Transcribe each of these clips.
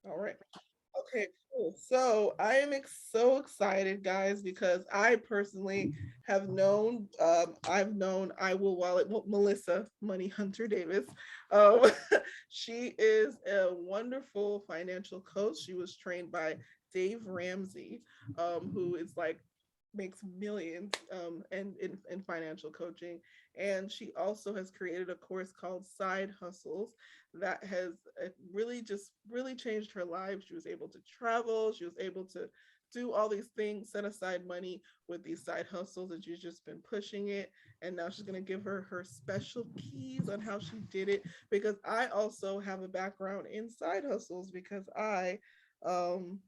All right. Okay, cool. So I am so excited, guys, because I personally have known, I've known I Will Wallet, well, Melissa Money Hunter Davis. Um, she is a wonderful financial coach. She was trained by Dave Ramsey, who is like makes millions and in financial coaching. And she also has created a course called Side Hustles that has really just really changed her life. She was able to travel, she was able to do all these things, set aside money with these side hustles, and she's just been pushing it. And now she's going to give her special keys on how she did it, because I also have a background in side hustles, because um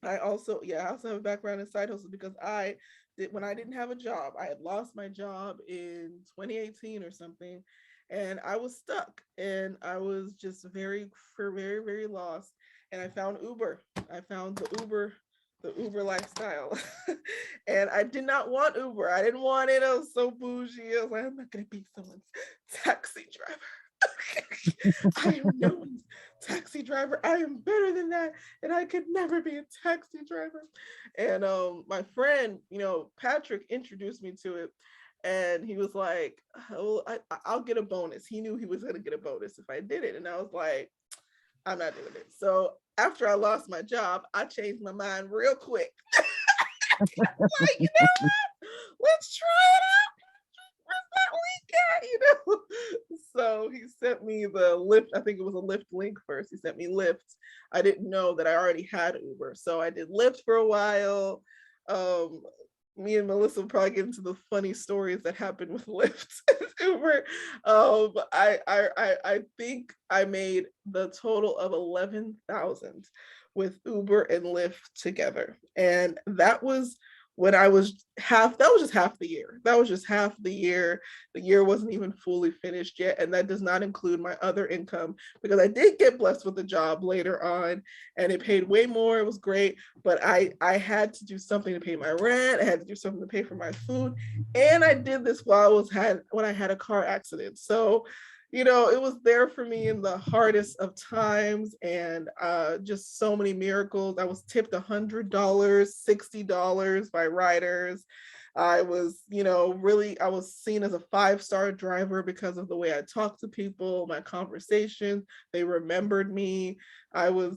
I also, yeah, I also have a background in side hustles, because I did, when I didn't have a job, I had lost my job in 2018 or something, and I was stuck, and I was just very lost. And I found Uber. I found the Uber lifestyle. And I did not want Uber. I didn't want it. I was so bougie. I was like, I'm not gonna be someone's taxi driver. I am no one's taxi driver. I am better than that, and I could never be a taxi driver. And my friend, Patrick, introduced me to it, and he was like, "Oh, I'll get a bonus." He knew he was gonna get a bonus if I did it, and I was like, "I'm not doing it." So after I lost my job, I changed my mind real quick. Like, let's try it out. Where's that link at? So he sent me the Lyft. I think it was a Lyft link first. He sent me Lyft. I didn't know that I already had Uber, so I did Lyft for a while. Um, Me and Melissa will probably get into the funny stories that happened with Lyft and Uber. I think I made the total of 11,000 with Uber and Lyft together, and that was when I was half, that was just half the year. That was just half the year. The year wasn't even fully finished yet. And that does not include my other income, because I did get blessed with a job later on, and it paid way more. It was great. But I had to do something to pay my rent. I had to do something to pay for my food. And I did this while when I had a car accident. So it was there for me in the hardest of times, and just so many miracles. I was tipped $100, $60 by riders. I was, really, I was seen as a five-star driver because of the way I talked to people, my conversations. They remembered me. I was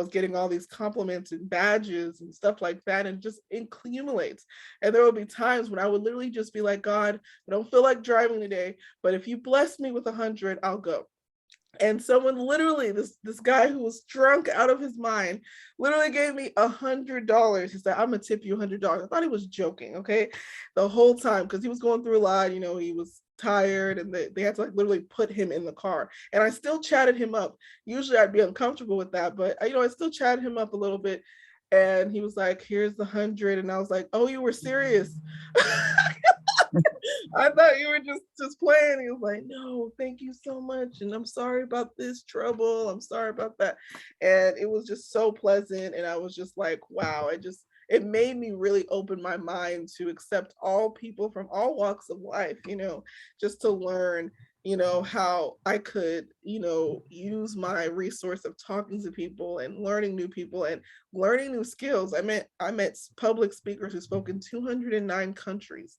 getting all these compliments and badges and stuff like that, and just accumulates. And there would be times when I would literally just be like, God, I don't feel like driving today, but if you bless me with 100, I'll go. And someone literally, this guy who was drunk out of his mind, literally gave me $100. He said, I'm gonna tip you $100. I thought he was joking, okay, the whole time, because he was going through a lot. He was tired, and they had to like literally put him in the car. And I still chatted him up. Usually I'd be uncomfortable with that, but I still chatted him up a little bit. And he was like, here's the 100. And I was like, oh, you were serious? I thought you were just playing. He was like, no, thank you so much. And I'm sorry about this trouble. I'm sorry about that. And it was just so pleasant. And I was just like, wow, it made me really open my mind to accept all people from all walks of life, just to learn, how I could, use my resource of talking to people and learning new people and learning new skills. I met public speakers who spoke in 209 countries,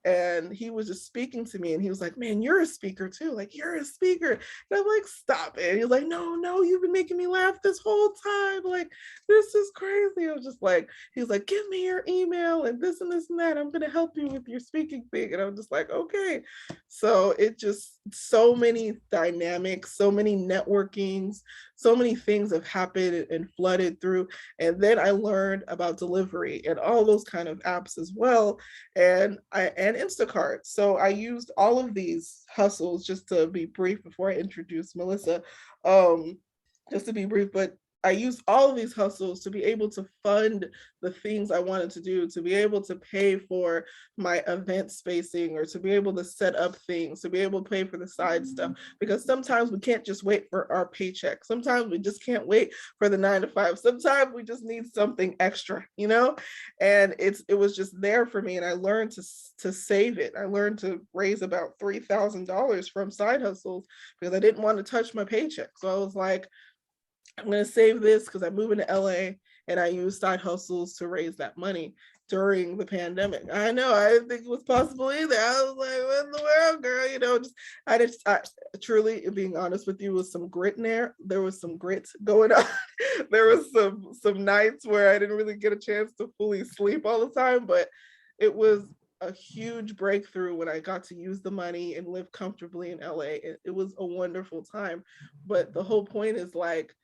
and he was just speaking to me, and he was like, man, you're a speaker too, like you're a speaker. And I'm like, stop it. He was like, no, you've been making me laugh this whole time, like this is crazy. I was just like, he was like, give me your email and this and that, I'm gonna help you with your speaking thing. And I'm just like, okay. So it just, so many dynamics, so many networkings, so many things have happened and flooded through. And then I learned about delivery and all those kind of apps as well, and Instacart. So I used all of these hustles, just to be brief before I introduce Melissa. Um, just to be brief, but I used all of these hustles to be able to fund the things I wanted to do, to be able to pay for my event spacing, or to be able to set up things, to be able to pay for the side stuff. Because sometimes we can't just wait for our paycheck. Sometimes we just can't wait for the 9 to 5. Sometimes we just need something extra. And it was just there for me, and I learned to save it. I learned to raise about $3,000 from side hustles, because I didn't want to touch my paycheck. So I was like, I'm going to save this because I'm moving to LA and I use side hustles to raise that money during the pandemic. I know, I didn't think it was possible either. I was like, what in the world, girl? You know, I truly, being honest with you, was some grit in there. There was some grit going on. There was some nights where I didn't really get a chance to fully sleep all the time, but it was a huge breakthrough when I got to use the money and live comfortably in LA. It was a wonderful time. But the whole point is like,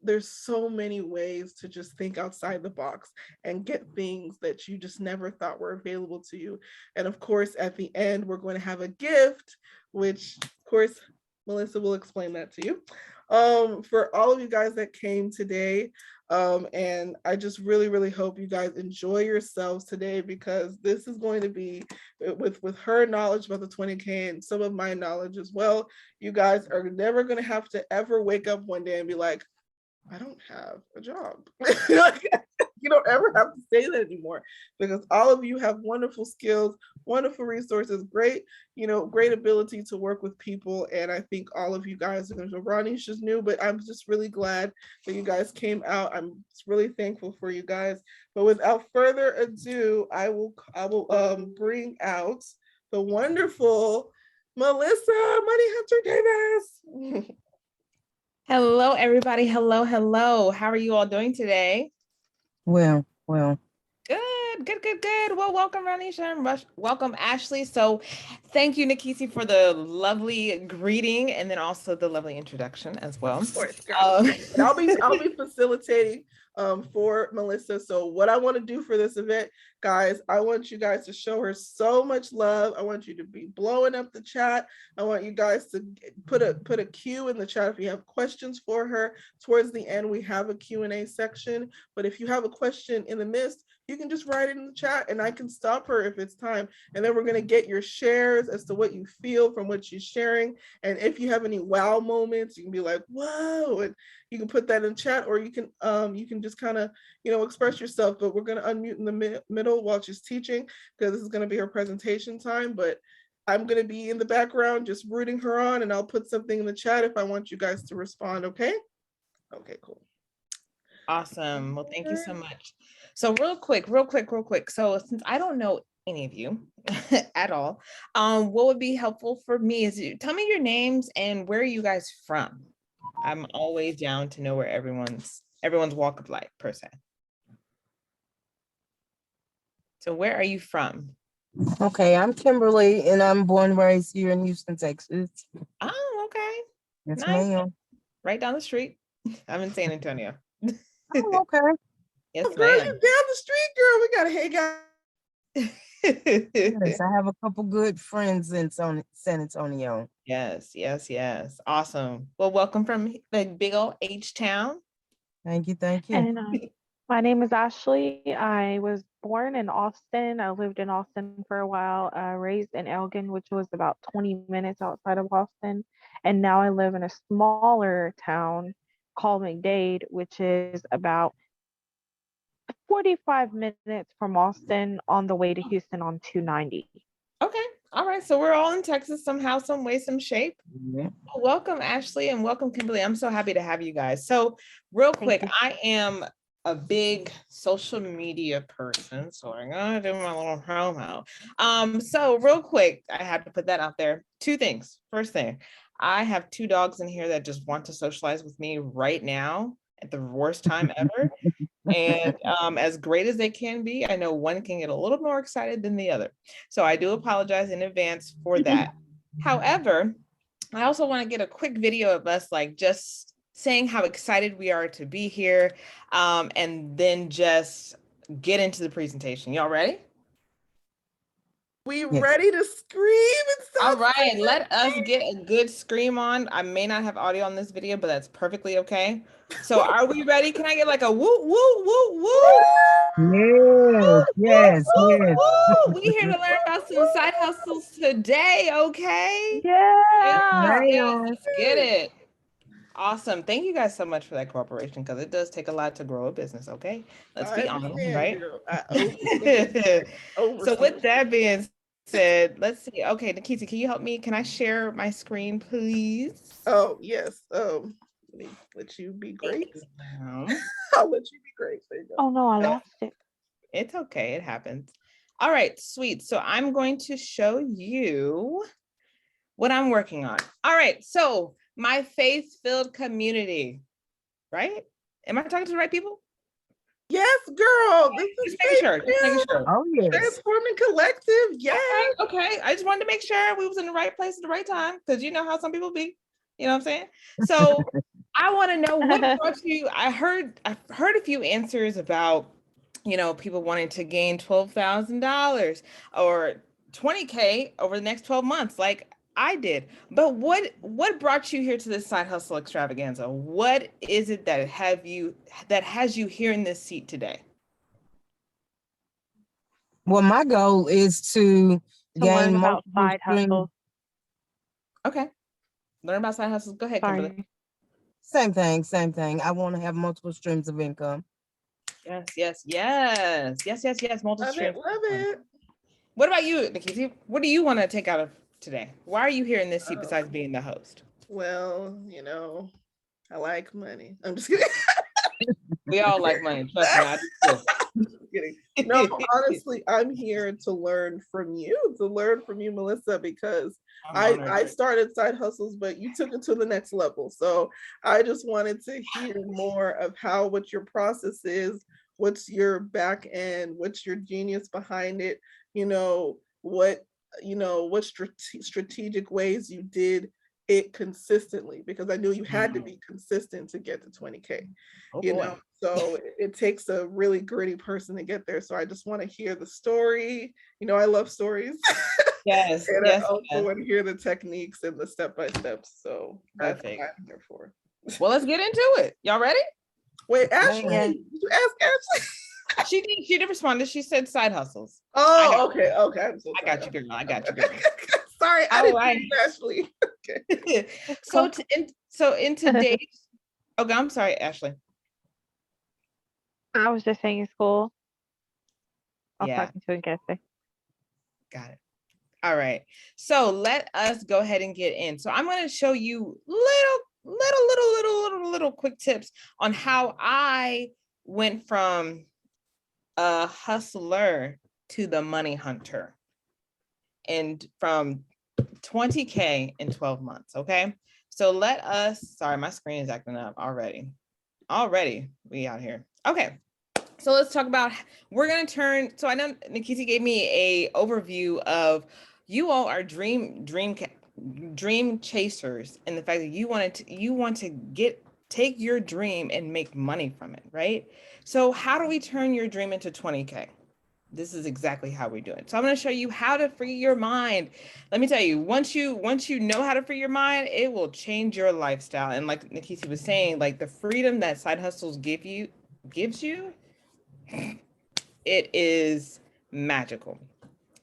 there's so many ways to just think outside the box and get things that you just never thought were available to you. And of course, at the end, we're going to have a gift, which of course, Melissa will explain that to you. For all of you guys that came today, and I just really, really hope you guys enjoy yourselves today, because this is going to be with her knowledge about the 20K and some of my knowledge as well. You guys are never going to have to ever wake up one day and be like, I don't have a job. You don't ever have to say that anymore, because all of you have wonderful skills, wonderful resources, great, great ability to work with people. And I think all of you guys are going to, Ronnie's just new, but I'm just really glad that you guys came out. I'm really thankful for you guys. But without further ado, I will bring out the wonderful Melissa Money Hunter Davis. Hello, everybody. Hello, hello. How are you all doing today? Well. Good. Well, welcome, Ranisha, and welcome, Ashley. So thank you, Nikisi, for the lovely greeting and then also the lovely introduction as well. Of course, girl. I'll be facilitating for Melissa. So what I want to do for this event, guys, I want you guys to show her so much love. I want you to be blowing up the chat. I want you guys to put a Q in the chat if you have questions for her. Towards the end, we have a Q&A section, but if you have a question in the midst, you can just write it in the chat and I can stop her if it's time. And then we're going to get your shares as to what you feel from what she's sharing. And if you have any wow moments, you can be like, whoa, and you can put that in chat, or you can just kind of, express yourself. But we're going to unmute in the middle while she's teaching, because this is going to be her presentation time. But I'm going to be in the background just rooting her on, and I'll put something in the chat if I want you guys to respond. Okay, cool. Awesome. Well, thank you so much. So real quick. So since I don't know any of you at all, what would be helpful for me is you tell me your names and where are you guys from? I'm always down to know where everyone's walk of life per se. So where are you from? Okay, I'm Kimberly and I'm born and raised here in Houston, Texas. Oh, okay. Yes, nice. ma'am. Right down the street. I'm in San Antonio. Oh, okay. Yes, girl, you down the street, girl. We gotta hang out. Yes, I have a couple good friends in San Antonio. Yes. Awesome. Well, welcome from the big old H-town. Thank you. And my name is Ashley. I was born in Austin. I lived in Austin for a while, raised in Elgin, which was about 20 minutes outside of Austin. And now I live in a smaller town called McDade, which is about 45 minutes from Austin on the way to Houston on 290. Okay. All right. So we're all in Texas somehow, some way, some shape. Yeah. Well, welcome, Ashley, and welcome, Kimberly. I'm so happy to have you guys. So real quick, I am a big social media person, so I'm gonna do my little promo. So real quick, I have to put that out there. Two things. First thing, I have 2 dogs in here that just want to socialize with me right now at the worst time ever. And as great as they can be, I know one can get a little more excited than the other. So I do apologize in advance for that. However, I also want to get a quick video of us like just saying how excited we are to be here, and then just get into the presentation. Y'all ready? We ready to scream? All right, let us get a good scream on. I may not have audio on this video, but that's perfectly okay. So are we ready? Can I get like a woo, woo, woo, woo? Yes. Woo. We here to learn about some side hustles today, okay? Yeah. Let's get it. Awesome. Thank you guys so much for that cooperation, because it does take a lot to grow a business, okay? Let's be honest, right? So with that being said, let's see. Okay, Nikita, can you help me? Can I share my screen, please? Oh, yes. Let you be Thank great. you, ma'am. I'll let you be great. There you go. Oh no, I lost it. It's okay, it happens. All right, sweet. So I'm going to show you what I'm working on. All right, so my faith-filled community, right? Am I talking to the right people? Yes, girl. This is Just making sure, just making Faith sure. Oh, yes. Transforming Collective. Yes. Okay, I just wanted to make sure we was in the right place at the right time, because you know how some people be, you know what I'm saying? So I want to know what brought you. I've heard a few answers about, you know, people wanting to gain $12,000 or 20K over the next 12 months, like I did. But what brought you here to this side hustle extravaganza? What is it that has you here in this seat today? Well, my goal is to To learn gain about multiple side streams. hustles. Okay, learn about side hustles. Go ahead, Kimberly. Sorry. Same thing, same thing. I want to have multiple streams of income. Yes. Multiple Love it. streams. Love it. What about you, Nikki? What do you want to take out of today? Why are you here in this seat besides being the host? Well, you know, I like money. I'm just kidding. We all like money. Trust me, I do too. Just kidding. No, honestly, I'm here to learn from you, Melissa, because I started side hustles, but you took it to the next level. So I just wanted to hear more of what your process is, what's your back end, what's your genius behind it, what strategic ways you did it consistently, because I knew you had to be consistent to get to 20K. Oh, So it takes a really gritty person to get there. So I just want to hear the story. I love stories. Yes. And Yes. I also want to hear the techniques and the step-by-steps. So that's what I'm here for. Well, let's get into it. Y'all ready? Wait, Ashley, Yeah. did you ask Ashley? She did respond. She said side hustles. Oh, okay. I'm so I sorry. got you, girl. I got you, girl. Sorry, I All didn't right. hear you, Ashley. Okay. So in today's. Okay, I'm sorry, Ashley. I was just saying it's cool. I was Yeah. talking to a guest. Got it. All right. So let us go ahead and get in. So I'm going to show you little quick tips on how I went from a hustler to the money hunter, and from 20K in 12 months. Okay. So sorry, my screen is acting up already. We out here. Okay. So let's talk about, so I know Nikita gave me a overview of you all are dream chasers, and the fact that you want to take your dream and make money from it, right? So how do we turn your dream into 20K? This is exactly how we do it. So I'm going to show you how to free your mind. Let me tell you, once you know how to free your mind, it will change your lifestyle. And like Nikita was saying, like the freedom that side hustles gives you, it is magical.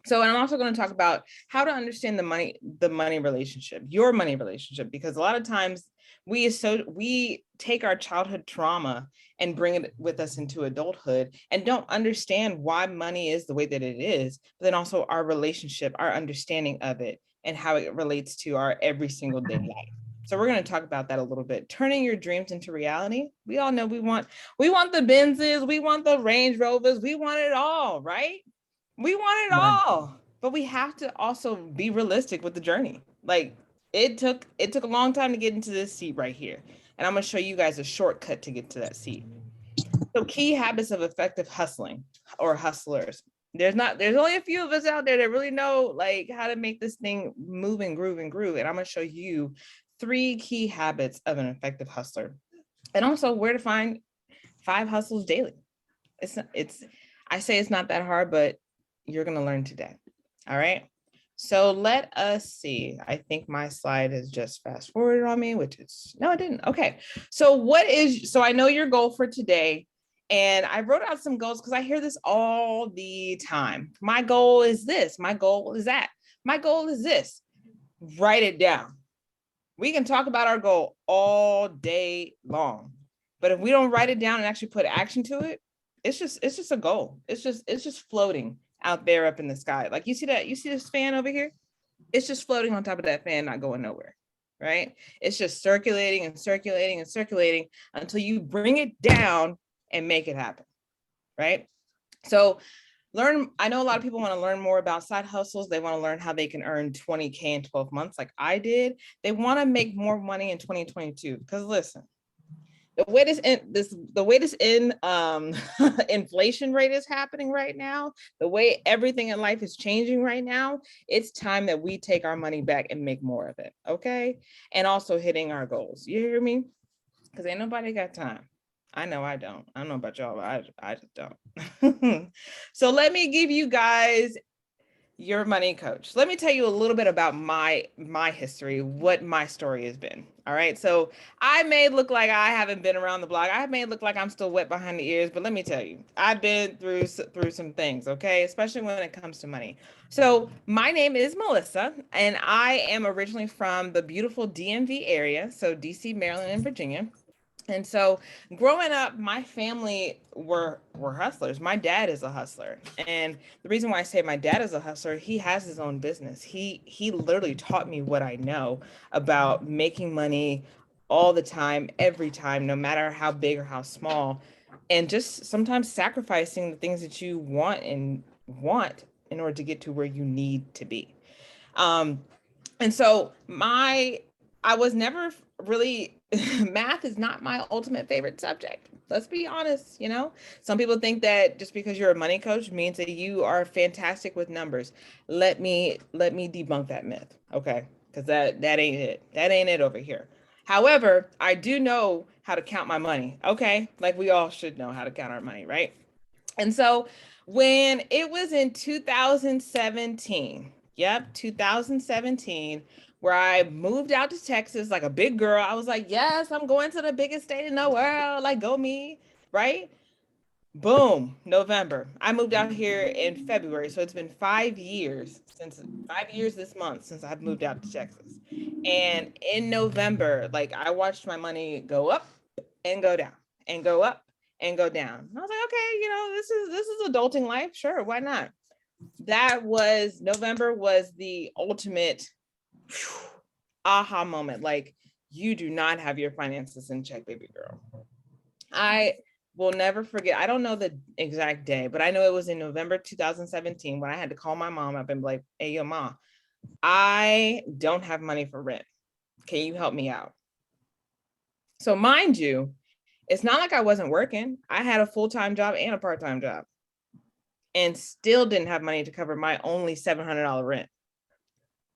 So, and I'm also going to talk about how to understand the money relationship, your money relationship, because a lot of times we take our childhood trauma and bring it with us into adulthood and don't understand why money is the way that it is, but then also our relationship, our understanding of it, and how it relates to our every single day life. So we're going to talk about that a little bit. Turning your dreams into reality. We all know we want the Benzes, we want the Range Rovers, we want it all, right? We want it all, but we have to also be realistic with the journey. Like it took a long time to get into this seat right here. And I'm going to show you guys a shortcut to get to that seat. So key habits of effective hustling or hustlers. There's only a few of us out there that really know like how to make this thing move and groove. And I'm going to show you 3 key habits of an effective hustler, and also where to find 5 hustles daily. I say it's not that hard, but you're going to learn today. All right. So let us see. I think my slide has just fast forwarded on me, no, it didn't. Okay. So I know your goal for today, and I wrote out some goals because I hear this all the time. My goal is this. My goal is that. My goal is this. Write it down. We can talk about our goal all day long, but if we don't write it down and actually put action to it, it's just a goal. It's just floating out there up in the sky. Like you see this fan over here? It's just floating on top of that fan, not going nowhere. right? It's just circulating and circulating and circulating until you bring it down and make it happen, right? So I know a lot of people want to learn more about side hustles. They want to learn how they can earn 20K in 12 months like I did. They want to make more money in 2022 because listen, the way inflation rate is happening right now, the way everything in life is changing right now, it's time that we take our money back and make more of it, okay? And also hitting our goals. You hear me? Because ain't nobody got time. I know I don't. I don't know about y'all, but I just don't. So let me give you guys your money coach. Let me tell you a little bit about my history, what my story has been. All right. So I may look like I haven't been around the block. I may look like I'm still wet behind the ears, but let me tell you, I've been through some things, okay? Especially when it comes to money. So my name is Melissa, and I am originally from the beautiful DMV area. So DC, Maryland, and Virginia. And so growing up, my family were hustlers. My dad is a hustler. And the reason why I say my dad is a hustler, he has his own business. He literally taught me what I know about making money all the time, every time, no matter how big or how small, and just sometimes sacrificing the things that you want in order to get to where you need to be. And so I was never really, math is not my ultimate favorite subject. Let's be honest, you know? Some people think that just because you're a money coach means that you are fantastic with numbers. Let me debunk that myth, okay? Because that ain't it. That ain't it over here. However, I do know how to count my money, okay? Like we all should know how to count our money, right? And so when it was in 2017, 2017, where I moved out to Texas like a big girl. I was like, yes, I'm going to the biggest state in the world. Like, go me, right? Boom, November. I moved out here in February. So it's been 5 years this month since I've moved out to Texas. And in November, like I watched my money go up and go down and go up and go down. And I was like, okay, you know, this is adulting life. Sure, why not? November was the ultimate aha moment. Like, you do not have your finances in check, baby girl. I will never forget. I don't know the exact day, but I know it was in November 2017 when I had to call my mom up and be like, hey, yo, mom, I don't have money for rent. Can you help me out? So mind you, it's not like I wasn't working. I had a full-time job and a part-time job and still didn't have money to cover my only $700 rent.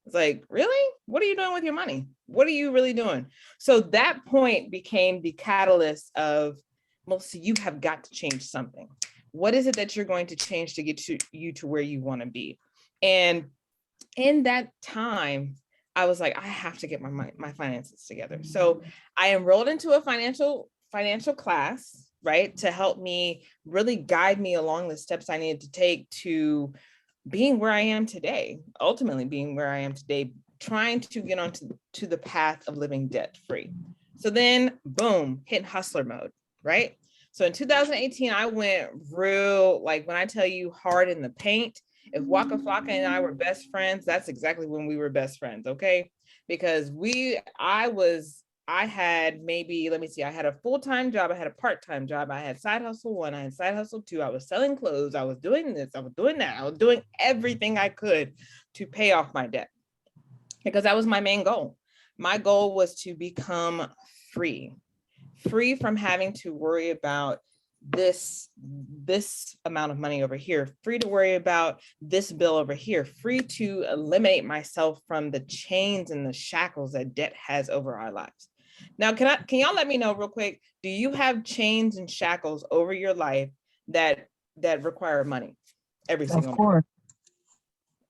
It's like, really? What are you doing with your money? What are you really doing? So that point became the catalyst of, Melissa, you have got to change something. What is it that you're going to change to get you to where you want to be? And in that time, I was like, I have to get my finances together. So I enrolled into a financial class, right, to help me really guide me along the steps I needed to take to being where I am today, ultimately being where I am today, trying to get onto the path of living debt free. So then, boom, hit hustler mode, right? So in 2018, I went real, like when I tell you hard in the paint, if Waka Flocka and I were best friends, that's exactly when we were best friends, okay? Because I had maybe, let me see, I had a full-time job, I had a part-time job, I had side hustle 1, I had side hustle 2, I was selling clothes, I was doing this, I was doing that, I was doing everything I could to pay off my debt because that was my main goal. My goal was to become free from having to worry about this amount of money over here, free to worry about this bill over here, free to eliminate myself from the chains and the shackles that debt has over our lives. Now, can y'all let me know real quick, do you have chains and shackles over your life that require money every single month? Of course.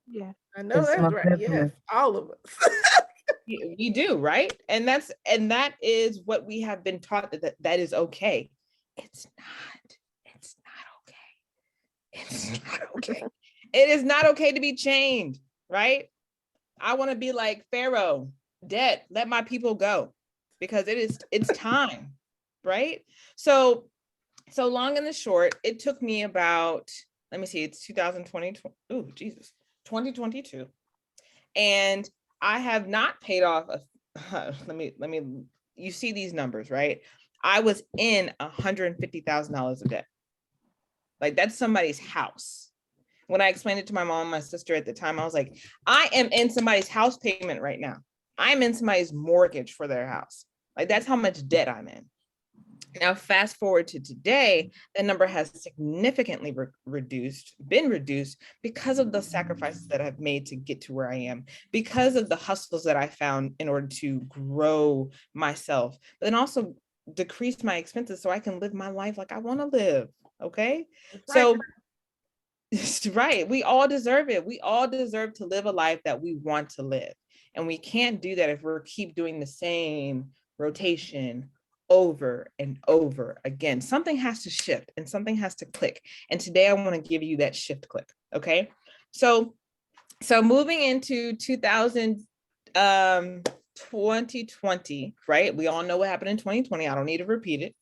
Yeah. I know that's right. Yes, all of us. We do, right? And that is what we have been taught, that is okay. It's not okay. It is not okay to be chained, right? I want to be like Pharaoh, debt, let my people go, because it's time, right? So long and the short, it took me about, let me see, it's 2022. And I have not paid off you see these numbers, right? I was in $150,000 of debt. Like that's somebody's house. When I explained it to my mom and my sister at the time, I was like, I am in somebody's house payment right now. I'm in somebody's mortgage for their house. Like that's how much debt I'm in. Now, fast forward to today, that number has significantly been reduced because of the sacrifices that I've made to get to where I am, because of the hustles that I found in order to grow myself, but then also decrease my expenses so I can live my life like I want to live. Okay. So, right. We all deserve it. We all deserve to live a life that we want to live. And we can't do that if we keep doing the same rotation over and over again. Something has to shift and something has to click. And today I want to give you that shift click. Okay. So moving into 2020, right? We all know what happened in 2020. I don't need to repeat it.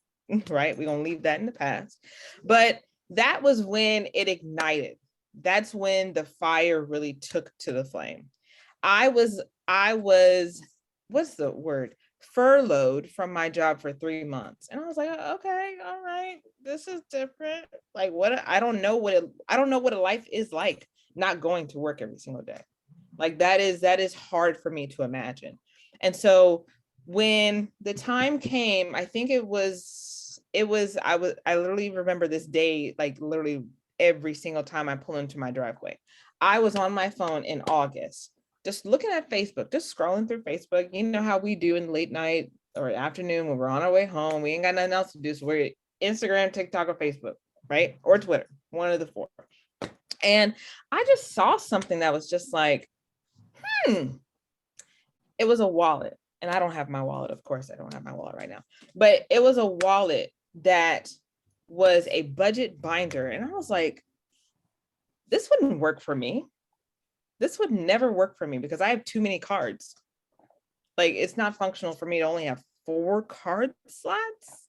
Right. We're going to leave that in the past. But that was when it ignited. That's when the fire really took to the flame. I was, what's the word? Furloughed from my job for 3 months. And I was like, okay, all right, this is different. Like I don't know what a life is like not going to work every single day. Like that is hard for me to imagine. And so when the time came, I think I literally remember this day, like literally every single time I pull into my driveway. I was on my phone in August, just looking at Facebook, just scrolling through Facebook. You know how we do in late night or afternoon when we're on our way home, we ain't got nothing else to do. So we're Instagram, TikTok, or Facebook, right? Or Twitter, one of the four. And I just saw something that was just like, it was a wallet. And I don't have my wallet. Of course, I don't have my wallet right now, but it was a wallet that was a budget binder. And I was like, this wouldn't work for me. This would never work for me because I have too many cards. Like it's not functional for me to only have 4 card slots.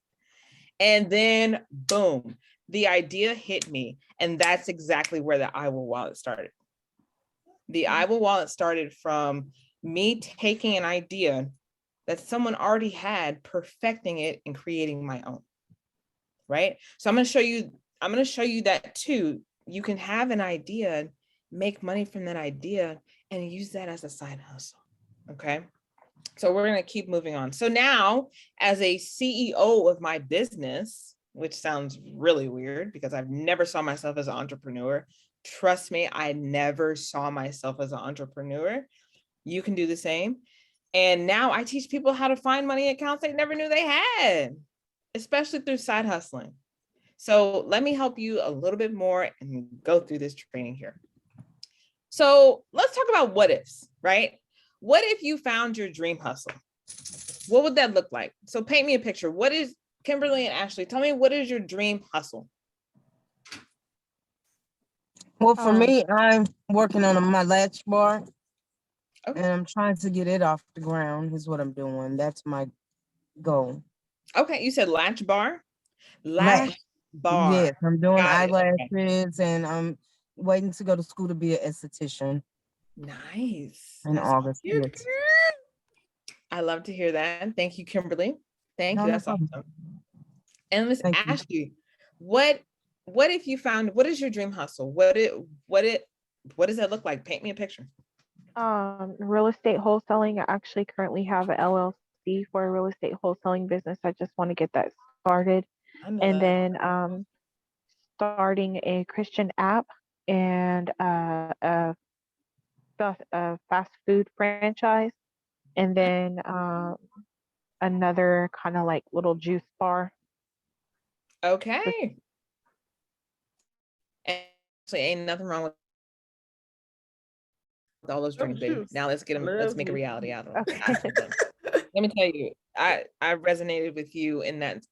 And then boom, the idea hit me. And that's exactly where the IWILLWALLET started. The IWILLWALLET started from me taking an idea that someone already had, perfecting it and creating my own. Right? So I'm going to show you that too. You can have an idea, make money from that idea, and use that as a side hustle. Okay. So we're going to keep moving on. So now, as a CEO of my business, which sounds really weird because I've never saw myself as an entrepreneur. Trust me, I never saw myself as an entrepreneur. You can do the same. And now I teach people how to find money accounts they never knew they had, especially through side hustling. So let me help you a little bit more and go through this training here. So let's talk about what ifs, right? What if you found your dream hustle? What would that look like? So paint me a picture. What is, Kimberly and Ashley, tell me, what is your dream hustle? Well, for me, I'm working on my latch bar. Okay. And I'm trying to get it off the ground is what I'm doing. That's my goal. Okay, you said latch bar? Lash bar. Yes, I'm doing eyelashes and I'm waiting to go to school to be an esthetician. Nice. In August. Yes. I love to hear that. Thank you, Kimberly. Thank you. That's awesome. And let's ask you, what if you found, what is your dream hustle? What does that look like? Paint me a picture. Real estate wholesaling. I actually currently have an LLC for a real estate wholesaling business. I just want to get that started. And then starting a Christian app and a fast food franchise. And then another kind of like little juice bar. Okay. Actually, ain't nothing wrong with all those drinks, baby. Now let's get them. Let's make a reality out of them. Okay. Let me tell you, I resonated with you in that.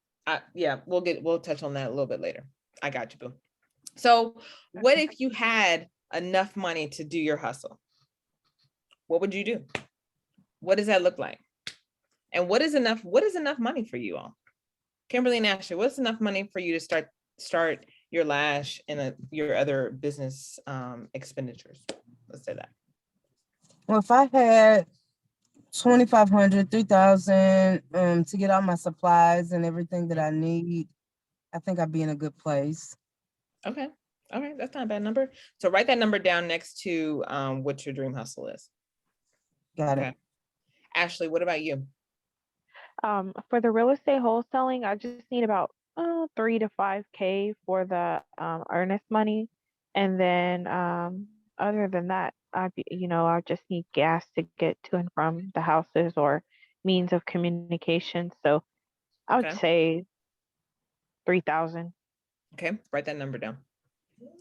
Yeah, we'll touch on that a little bit later. I got you, boo. So, what if you had enough money to do your hustle? What would you do? What does that look like? And what is enough money for you all? Kimberly and Ashley, what's enough money for you to start your lash and your other business expenditures? Let's say that. Well, if I had $2,500, $3,000 to get all my supplies and everything that I need. I think I'd be in a good place. Okay. All right. That's not a bad number. So write that number down next to what your dream hustle is. Got Okay. it. Ashley, what about you? For the real estate wholesaling, I just need about 3 to 5K for the earnest money, and then other than that, I just need gas to get to and from the houses or means of communication. So I would Okay. say 3,000. Okay. Write that number down.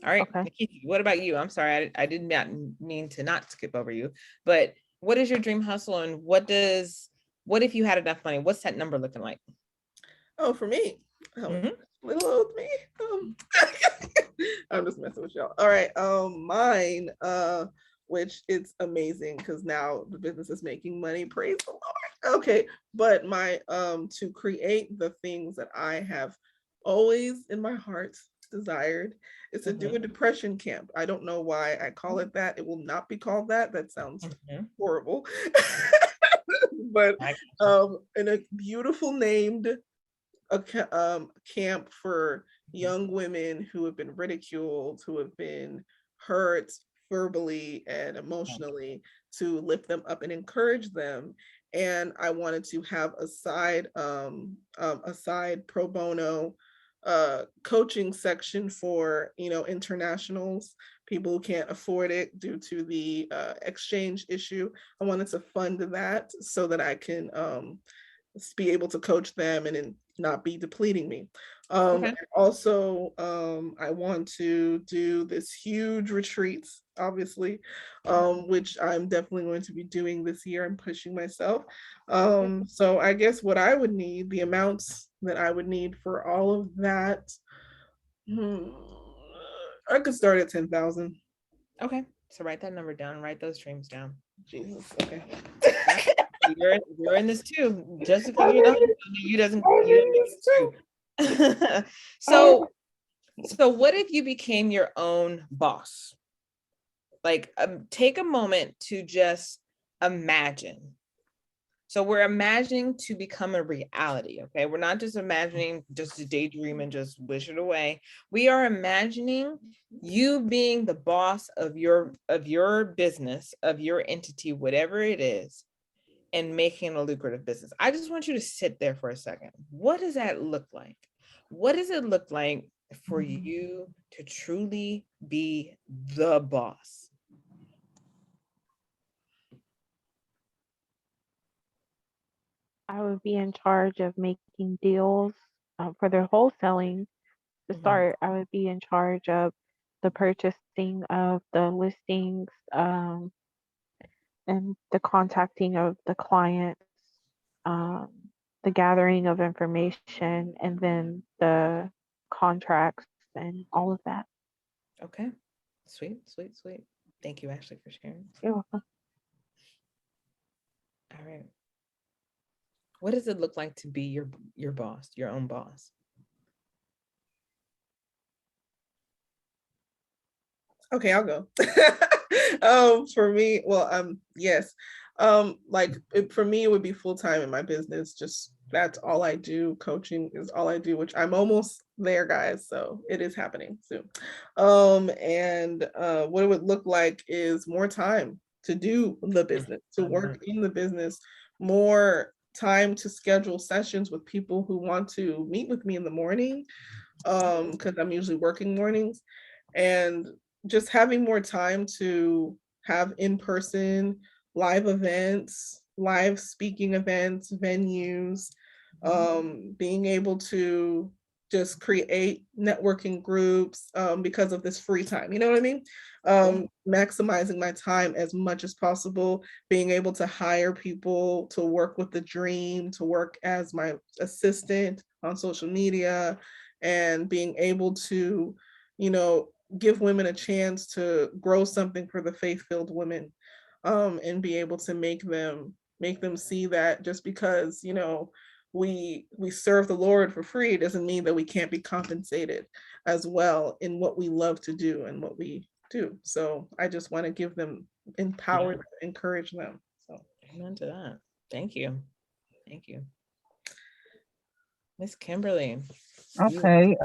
All right. Okay. Nikki, what about you? I'm sorry, I did not mean to not skip over you, but what is your dream hustle, and what if you had enough money? What's that number looking like? Oh, for me, Mhm. little old me. I'm just messing with y'all. All right, mine, which it's amazing because now the business is making money. Praise the Lord. Okay, but my to create the things that I have always in my heart desired is to do a depression camp. I don't know why I call it that. It will not be called that. That sounds horrible. But in a beautiful named camp for young women who have been ridiculed, who have been hurt verbally and emotionally, to lift them up and encourage them. And I wanted to have a side pro bono coaching section for internationals, people who can't afford it due to the exchange issue. I wanted to fund that so that I can be able to coach them and not be depleting me. Okay. Also, I want to do this huge retreat, obviously, which I'm definitely going to be doing this year. I'm pushing myself. So I guess what I would need, the amounts that I would need for all of that, I could start at 10,000. Okay. So write that number down. Write those dreams down. Jesus. Okay. You're in this too. Just because you doesn't. So what if you became your own boss? Like, take a moment to just imagine. So we're imagining to become a reality, okay? We're not just imagining just to daydream and just wish it away. We are imagining you being the boss of your business, of your entity, whatever it is, and making a lucrative business. I just want you to sit there for a second. What does that look like? What does it look like for you to truly be the boss? I would be in charge of making deals for their wholesaling. To start, I would be in charge of the purchasing of the listings, and the contacting of the clients, um, the gathering of information, and then the contracts and all of that. Okay. Sweet. Thank you, Ashley, for sharing. You're welcome. All right. What does it look like to be your boss, your own boss? Okay, I'll go. For me, well, yes. For me, it would be full-time in my business. Just that's all I do. Coaching is all I do, which I'm almost there, guys. So it is happening soon. And what it would look like is more time to do the business, to work in the business, more time to schedule sessions with people who want to meet with me in the morning, because I'm usually working mornings, and just having more time to have in-person live events, live speaking events, venues, being able to just create networking groups because of this free time. You know what I mean? Maximizing my time as much as possible, being able to hire people to work with the dream, to work as my assistant on social media, and being able to, give women a chance to grow something for the faith-filled women, and be able to make them see that just because we serve the Lord for free doesn't mean that we can't be compensated as well in what we love to do and what we do. So I just want to give them, empower them, encourage them. So Amen to that. Thank you. Thank you. Miss Kimberly. Okay.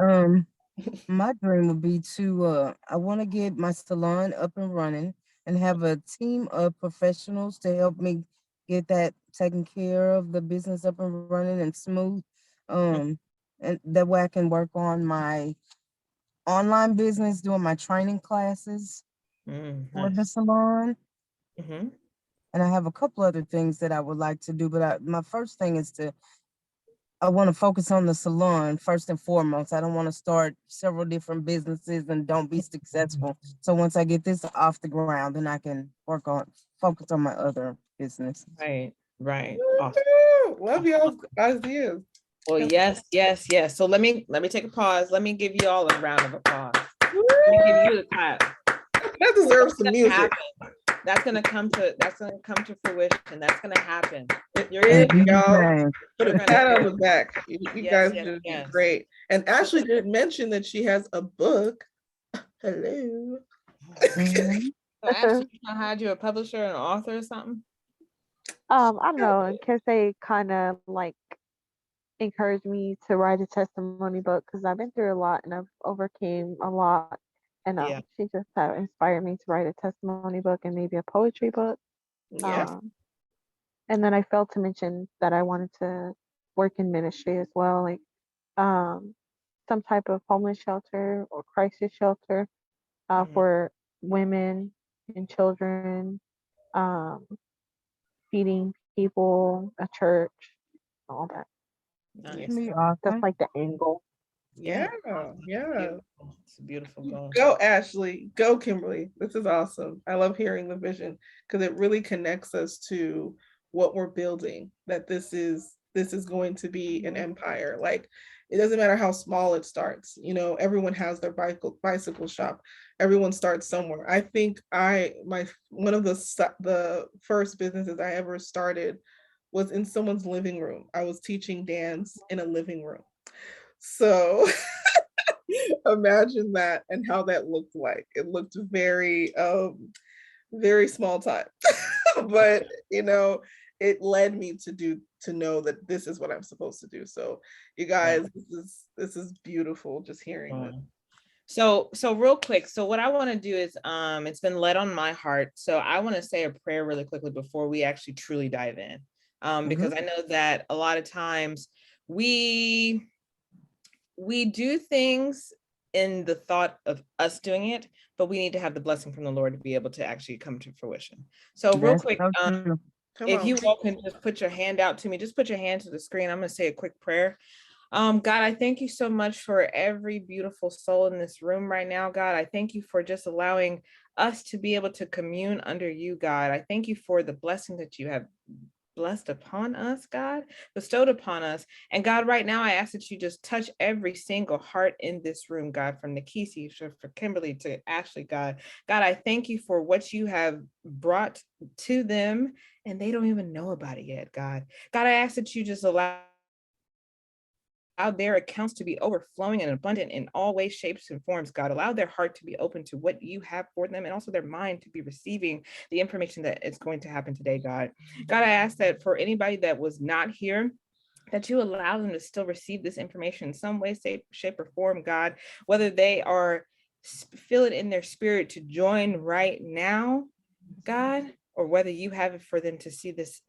My dream would be to I want to get my salon up and running and have a team of professionals to help me get that taken care of, the business up and running and smooth. And that way I can work on my online business, doing my training classes for the Nice. salon. Mm-hmm. And I have a couple other things that I would like to do, but my first thing is I want to focus on the salon first and foremost. I don't want to start several different businesses and don't be successful. So once I get this off the ground, then I can focus on my other business. Right. Right. Awesome. Love y'all's ideas. Well, yes. So let me take a pause. Let me give you all a round of applause. Let me give you the clap. That deserves some music. Happen. That's gonna come to fruition. That's gonna happen. You're in, y'all. Put a You're pat gonna- on the back. You guys did great. And Ashley did mention that she has a book. Hello. Mhm. So Ashley, I had you a publisher, an author, or something. I don't know, because they kind of like encouraged me to write a testimony book because I've been through a lot and I've overcame a lot. And Yeah. she just inspired me to write a testimony book and maybe a poetry book. Yeah. And then I failed to mention that I wanted to work in ministry as well, like some type of homeless shelter or crisis shelter for women and children, um, feeding people, a church, all that. Nice. That's like the end goal. Yeah. It's a beautiful goal. Go Ashley, go Kimberly. This is awesome. I love hearing the vision because it really connects us to what we're building, that this is going to be an empire. Like it doesn't matter how small it starts. You know, everyone has their bicycle shop. Everyone starts somewhere. I think one of the first businesses I ever started was in someone's living room. I was teaching dance in a living room. So imagine that and how that looked like. It looked very very small time. But you know, it led me to know that this is what I'm supposed to do. So you guys, this is beautiful just hearing this. So real quick, so what I want to do is it's been led on my heart. So I want to say a prayer really quickly before we actually truly dive in. Because I know that a lot of times we do things in the thought of us doing it, but we need to have the blessing from the Lord to be able to actually come to fruition. So real quick, if you all can just put your hand out to me, just put your hand to the screen. I'm going to say a quick prayer. God, I thank you so much for every beautiful soul in this room right now, God. I thank you for just allowing us to be able to commune under you, God. I thank you for the blessing that you have blessed upon us, God, bestowed upon us. And God, right now, I ask that you just touch every single heart in this room, God, from Nikisi, for Kimberly to Ashley, God. God, I thank you for what you have brought to them, and they don't even know about it yet, God. God, I ask that you just allow their accounts to be overflowing and abundant in all ways, shapes, and forms, God. Allow their heart to be open to what you have for them and also their mind to be receiving the information that is going to happen today, God. God, I ask that for anybody that was not here, that you allow them to still receive this information in some way, shape, or form, God, whether they are feel it in their spirit to join right now, God, or whether you have it for them to see this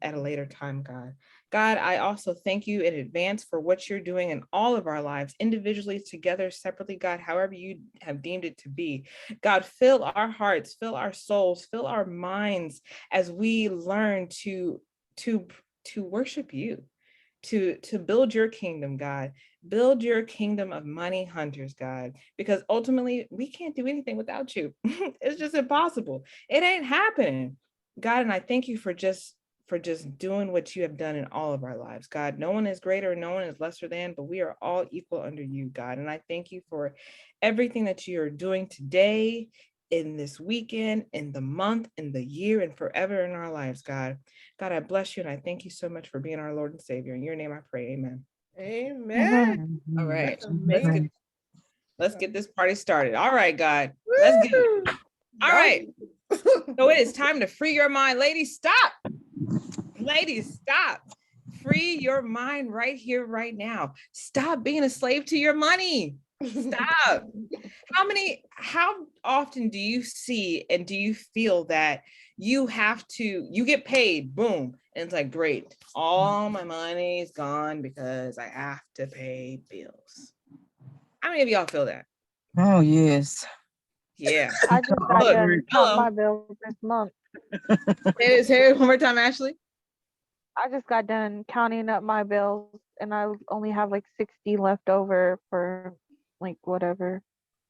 at a later time, God. God, I also thank you in advance for what you're doing in all of our lives, individually, together, separately, God, however you have deemed it to be. God, fill our hearts, fill our souls, fill our minds as we learn to worship you, to build your kingdom, God. Build your kingdom of money hunters, God, because ultimately we can't do anything without you. It's just impossible. It ain't happening, God. And I thank you for just doing what you have done in all of our lives, God. No one is greater, no one is lesser than, but we are all equal under you, God. And I thank you for everything that you are doing today, in this weekend, in the month, in the year, and forever in our lives, God. God, I bless you and I thank you so much for being our Lord and Savior. In your name I pray, amen. Amen. All right, Amazing. let's get this party started. All right, God, let's get it. All right, so it is time to free your mind. Ladies, stop. Ladies, stop. Free your mind right here, right now. Stop being a slave to your money. Stop. How often do you see and do you feel that you get paid, boom, and it's like, great, all my money is gone because I have to pay bills? How many of y'all feel that? Oh yes. Yeah. I just got Look, done counting hello. my bills this month. Say it one more time, Ashley. I just got done counting up my bills and I only have like 60 left over for like whatever.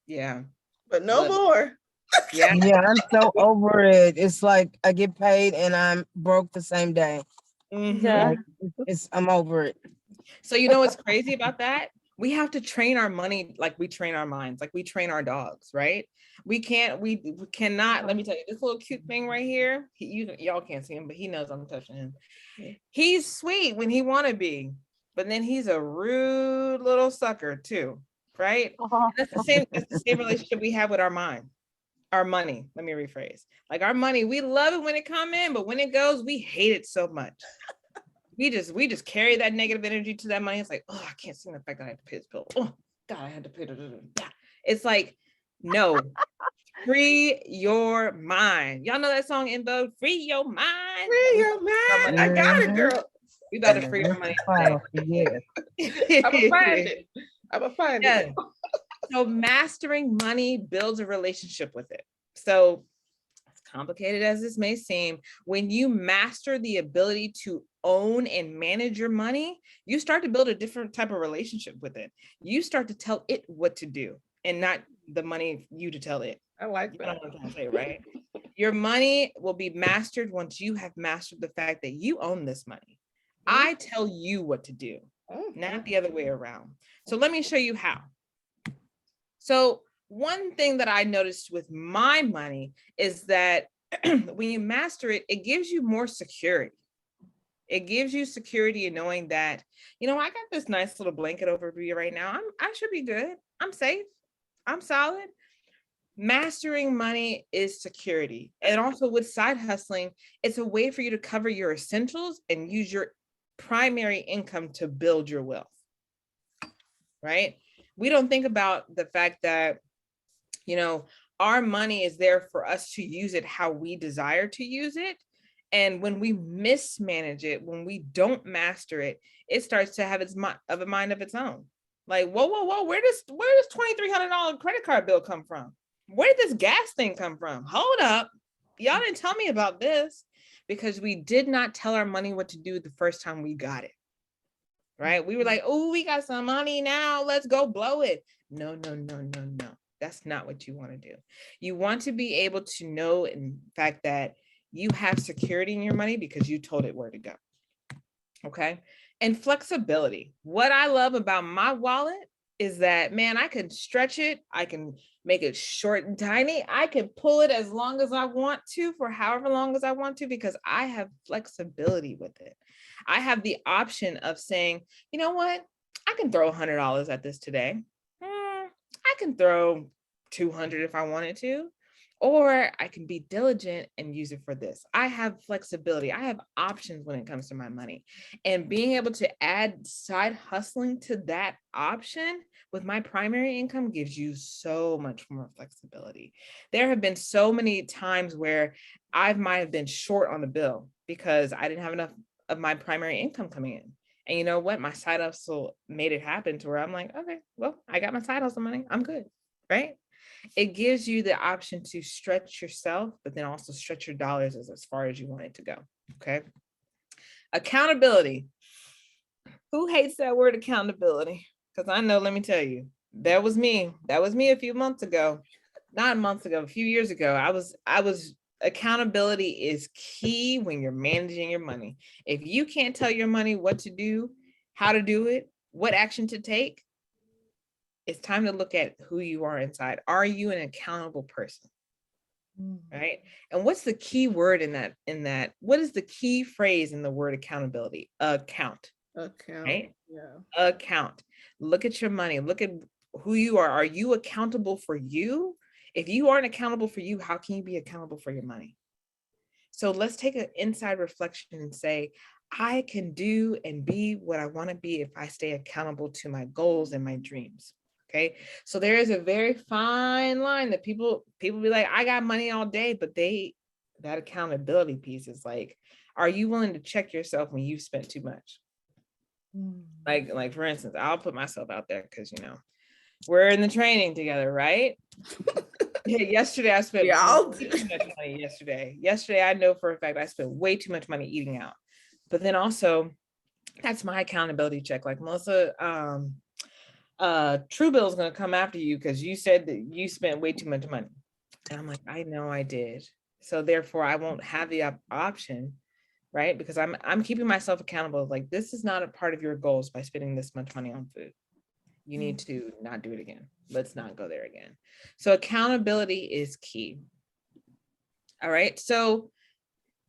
Yeah. But no Look. more. Yeah. Yeah, I'm so over it. It's like I get paid and I'm broke the same day. Mhm. Yeah. Like, I'm over it. So you know what's crazy about that? We have to train our money like we train our minds, like we train our dogs, right? We cannot, let me tell you, this little cute thing right here, y'all can't see him, but he knows I'm touching him. He's sweet when he want to be, but then he's a rude little sucker too, right? Uh-huh. That's the same relationship we have with our mind. Our money, let me rephrase. Like our money, we love it when it come in, but when it goes, we hate it so much. We just carry that negative energy to that money. It's like, oh, I can't stand the fact that I had to pay this bill. Oh God, I had to pay it. It's like, no, free your mind. Y'all know that song in vogue, free your mind. Free your mind. I got it, girl. We about to free our money today. Yeah. I'm gonna find it. I'm gonna find it. So mastering money builds a relationship with it. So as complicated as this may seem, when you master the ability to own and manage your money, you start to build a different type of relationship with it. You start to tell it what to do and not the money you to tell it. I like You know that. what I'm trying to say, right? Your money will be mastered once you have mastered the fact that you own this money. I tell you what to do, not the other way around. So let me show you how. So one thing that I noticed with my money is that when you master it, it gives you more security. It gives you security in knowing that, I got this nice little blanket over me right now. I should be good. I'm safe. I'm solid. Mastering money is security. And also with side hustling, it's a way for you to cover your essentials and use your primary income to build your wealth, right? We don't think about the fact that, our money is there for us to use it how we desire to use it. And when we mismanage it, when we don't master it, it starts to have a mind of its own. Like, whoa, where does $2,300 credit card bill come from? Where did this gas thing come from? Hold up. Y'all didn't tell me about this, because we did not tell our money what to do the first time we got it. Right? We were like, oh, we got some money now. Let's go blow it. No. That's not what you want to do. You want to be able to know, in fact, that you have security in your money because you told it where to go. Okay. And flexibility. What I love about my wallet is that, man, I can stretch it. I can make it short and tiny. I can pull it as long as I want to, for however long as I want to, because I have flexibility with it. I have the option of saying, you know what? I can throw $100 at this today. I can throw 200 if I wanted to, or I can be diligent and use it for this. I have flexibility. I have options when it comes to my money, and being able to add side hustling to that option with my primary income gives you so much more flexibility. There have been so many times where I might have been short on the bill because I didn't have enough of my primary income coming in. And you know what? My side hustle made it happen to where I'm like, okay, well, I got my side hustle money. I'm good, right? It gives you the option to stretch yourself, but then also stretch your dollars as far as you want it to go, okay? Accountability. Who hates that word accountability? Because I know, let me tell you, that was me. That was me a few months ago. Not months ago, a few years ago. Accountability is key when you're managing your money. If you can't tell your money what to do, how to do it, what action to take, it's time to look at who you are inside. Are you an accountable person? Right? And what's the key word in that? What is the key phrase in the word accountability? Account. Right? Yeah. Account. Look at your money. Look at who you are. Are you accountable for you? If you aren't accountable for you, how can you be accountable for your money? So let's take an inside reflection and say, I can do and be what I want to be if I stay accountable to my goals and my dreams. Okay. So there is a very fine line that people be like, I got money all day, but that accountability piece is like, are you willing to check yourself when you've spent too much? Like for instance, I'll put myself out there because, you know, we're in the training together, right? Yeah, yesterday I spent way too much money yesterday. Yesterday, I know for a fact I spent way too much money eating out. But then also, that's my accountability check. Like, Melissa, Truebill is going to come after you because you said that you spent way too much money. And I'm like, I know I did. So therefore, I won't have the option, right? Because I'm keeping myself accountable. Like, this is not a part of your goals by spending this much money on food. You need to not do it again. Let's not go there again. So accountability is key. All right. So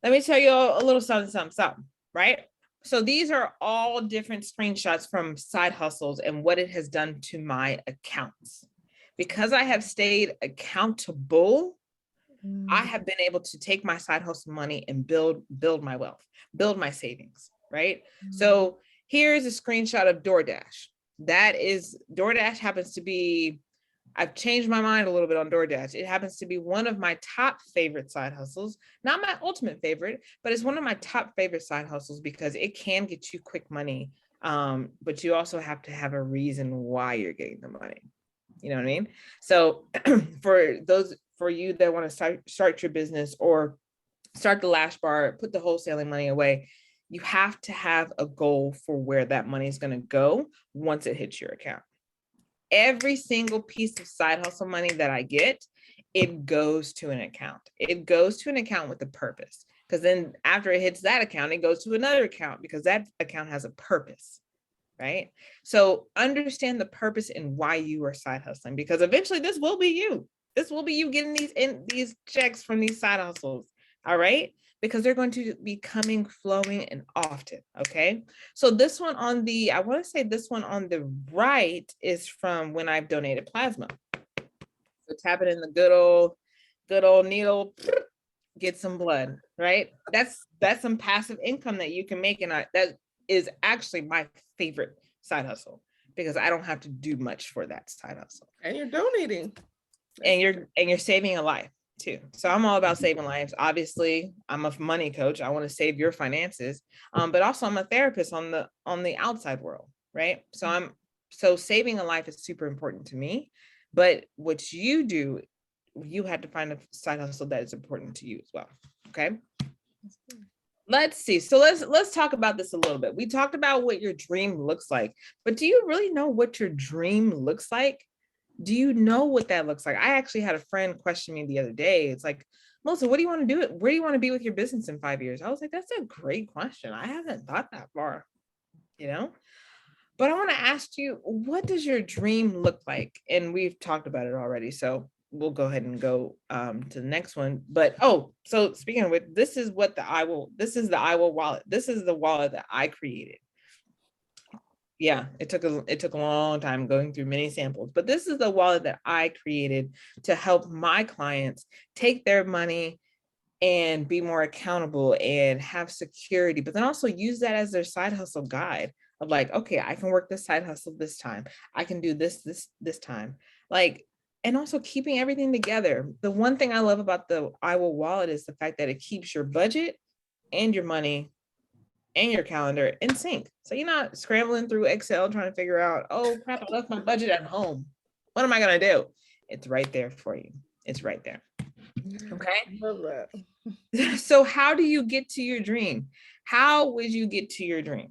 let me tell you a little something, right? So these are all different screenshots from side hustles and what it has done to my accounts. Because I have stayed accountable, I have been able to take my side hustle money and build my wealth, build my savings, right? So here's a screenshot of DoorDash. DoorDash happens to be, I've changed my mind a little bit on DoorDash. It happens to be one of my top favorite side hustles, not my ultimate favorite, but it's one of my top favorite side hustles because it can get you quick money. But you also have to have a reason why you're getting the money. You know what I mean? So for you that want to start your business or start the Lash Bar, put the wholesaling money away, you have to have a goal for where that money is going to go once it hits your account. Every single piece of side hustle money that I get, it goes to an account. It goes to an account with a purpose. Because then after it hits that account, it goes to another account because that account has a purpose, right? So understand the purpose and why you are side hustling, because eventually this will be you. This will be you getting these checks from these side hustles, all right? Because they're going to be coming, flowing, and often, okay? So this one on the, I want to say this one on the right is from when I've donated plasma. So tap it in the good old needle, get some blood, right? That's some passive income that you can make, and that is actually my favorite side hustle because I don't have to do much for that side hustle. And you're donating. And you're saving a life too. So I'm all about saving lives. Obviously, I'm a money coach. I want to save your finances. But also I'm a therapist on the outside world, right? So saving a life is super important to me. But what you do, you had to find a side hustle that is important to you as well. Okay. Let's see. So let's talk about this a little bit. We talked about what your dream looks like, but do you really know what your dream looks like? Do you know what that looks like? I actually had a friend question me the other day. It's like, Melissa, what do you want to do? Where do you want to be with your business in 5 years? I was like, that's a great question. I haven't thought that far, you know? But I want to ask you, what does your dream look like? And we've talked about it already. So we'll go ahead and go to the next one. But, so speaking of which, this is the IWILL wallet. This is the wallet that I created. Yeah, it took a long time going through many samples, but this is the wallet that I created to help my clients take their money and be more accountable and have security, but then also use that as their side hustle guide of like, okay, I can work this side hustle this time. I can do this time. Like, and also keeping everything together. The one thing I love about the IWILL wallet is the fact that it keeps your budget and your money and your calendar in sync. So you're not scrambling through Excel trying to figure out, oh crap, I left my budget at home. What am I gonna do? It's right there for you. It's right there. Okay. Love that. So how do you get to your dream? How would you get to your dream?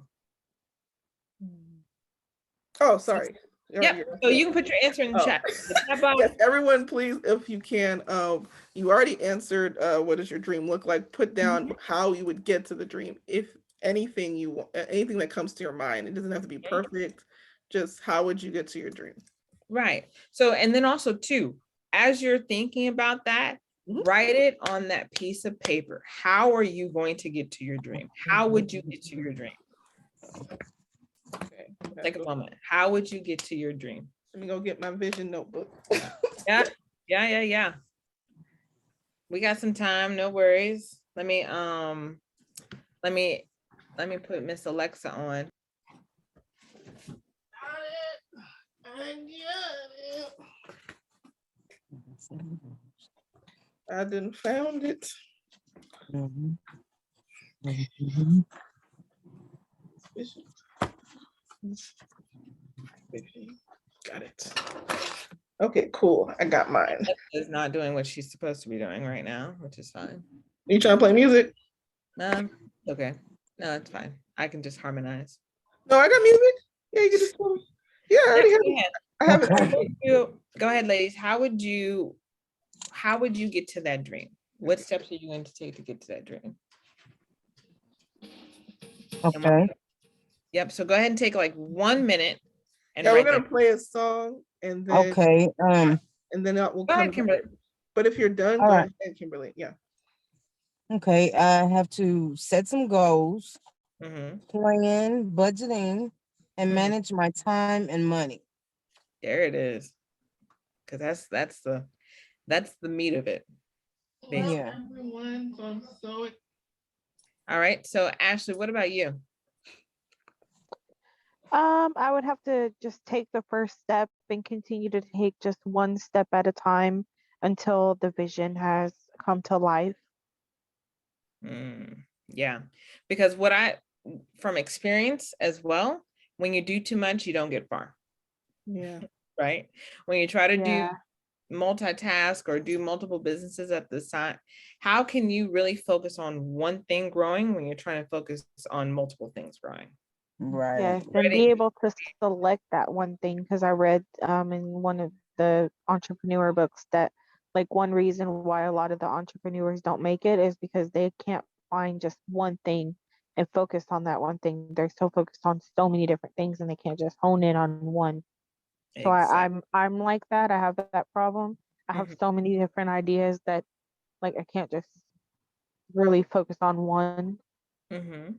Oh, sorry. Yep. So you can put your answer in the chat. Yes, everyone, please, if you can, you already answered what does your dream look like? Put down how you would get to the dream. If anything you want, anything that comes to your mind. It doesn't have to be perfect. Just how would you get to your dream? Right. So, and then also too, as you're thinking about that, write it on that piece of paper. How are you going to get to your dream? How would you get to your dream? Okay. Take a moment. How would you get to your dream? Let me go get my vision notebook. Yeah. We got some time. No worries. Let me put Miss Alexa on. I didn't found it. Mhm. Mhm. Got it. Okay, cool. I got mine. Is not doing what she's supposed to be doing right now, which is fine. You trying to play music? Okay. No, it's fine. I can just harmonize. No, I got music. Yeah, you can just tell me. Yeah, I already have it. I have it. Go ahead, ladies. How would you get to that dream? What steps are you going to take to get to that dream? Okay. Yep. So go ahead and take like 1 minute and Yeah, we're write gonna that. play a song and then Okay. we'll Go ahead, come back. Kimberly. But if you're done, All go right. ahead, Kimberly. Yeah. Okay. I have to set some goals, Mhm. plan, budgeting, and Mhm. manage my time and money. There it is. Because that's the meat of it. Well, Yeah. everyone, so I'm so All right. So Ashley, what about you? I would have to just take the first step and continue to take just one step at a time until the vision has come to life. Yeah. Because from experience as well, when you do too much, you don't get far. yeah. Right. When you try to do Yeah. multitask or do multiple businesses at the same, how can you really focus on one thing growing when you're trying to focus on multiple things growing? Right. Yes, and be able to select that one thing, because I read in one of the entrepreneur books that like one reason why a lot of the entrepreneurs don't make it is because they can't find just one thing and focus on that one thing. They're so focused on so many different things and they can't just hone in on one. So Exactly. I'm like that. I have that problem. I have so many different ideas that like I can't just really focus on one. Mm-hmm.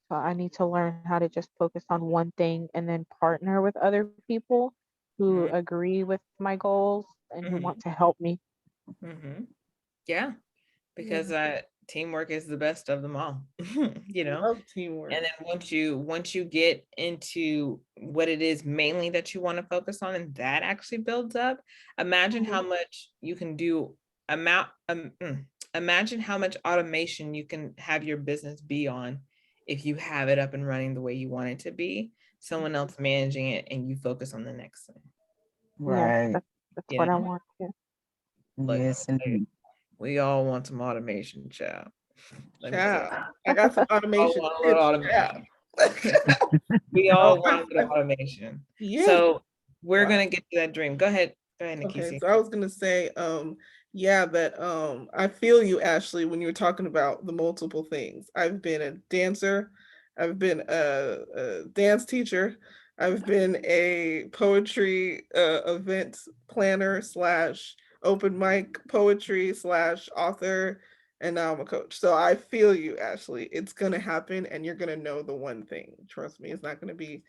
So I need to learn how to just focus on one thing and then partner with other people who agree with my goals and who want to help me. Mm-hmm. Yeah. Because Yeah. teamwork is the best of them all. You know. Love teamwork. And then once you get into what it is mainly that you want to focus on, and that actually builds up, imagine how much you can do. Imagine how much automation you can have your business be on if you have it up and running the way you want it to be. Someone else managing it, and you focus on the next thing. Yes, Right. that's You what I know, want to. like Yes, indeed. we all want some automation, child. Let me tell you. Ciao. I got some We all automation want a little tips. Ciao. automation. We Oh, all want a little automation. yeah. So we're Wow. gonna get to that dream. Go ahead, Okay, Nikisi. so I was gonna say, yeah, that I feel you, Ashley, when you were talking about the multiple things. I've been a dancer, I've been a dance teacher, I've been a poetry event planner slash open mic poetry slash author, and now I'm a coach. So I feel you, Ashley. It's gonna happen, and you're gonna know the one thing. Trust me, it's not gonna be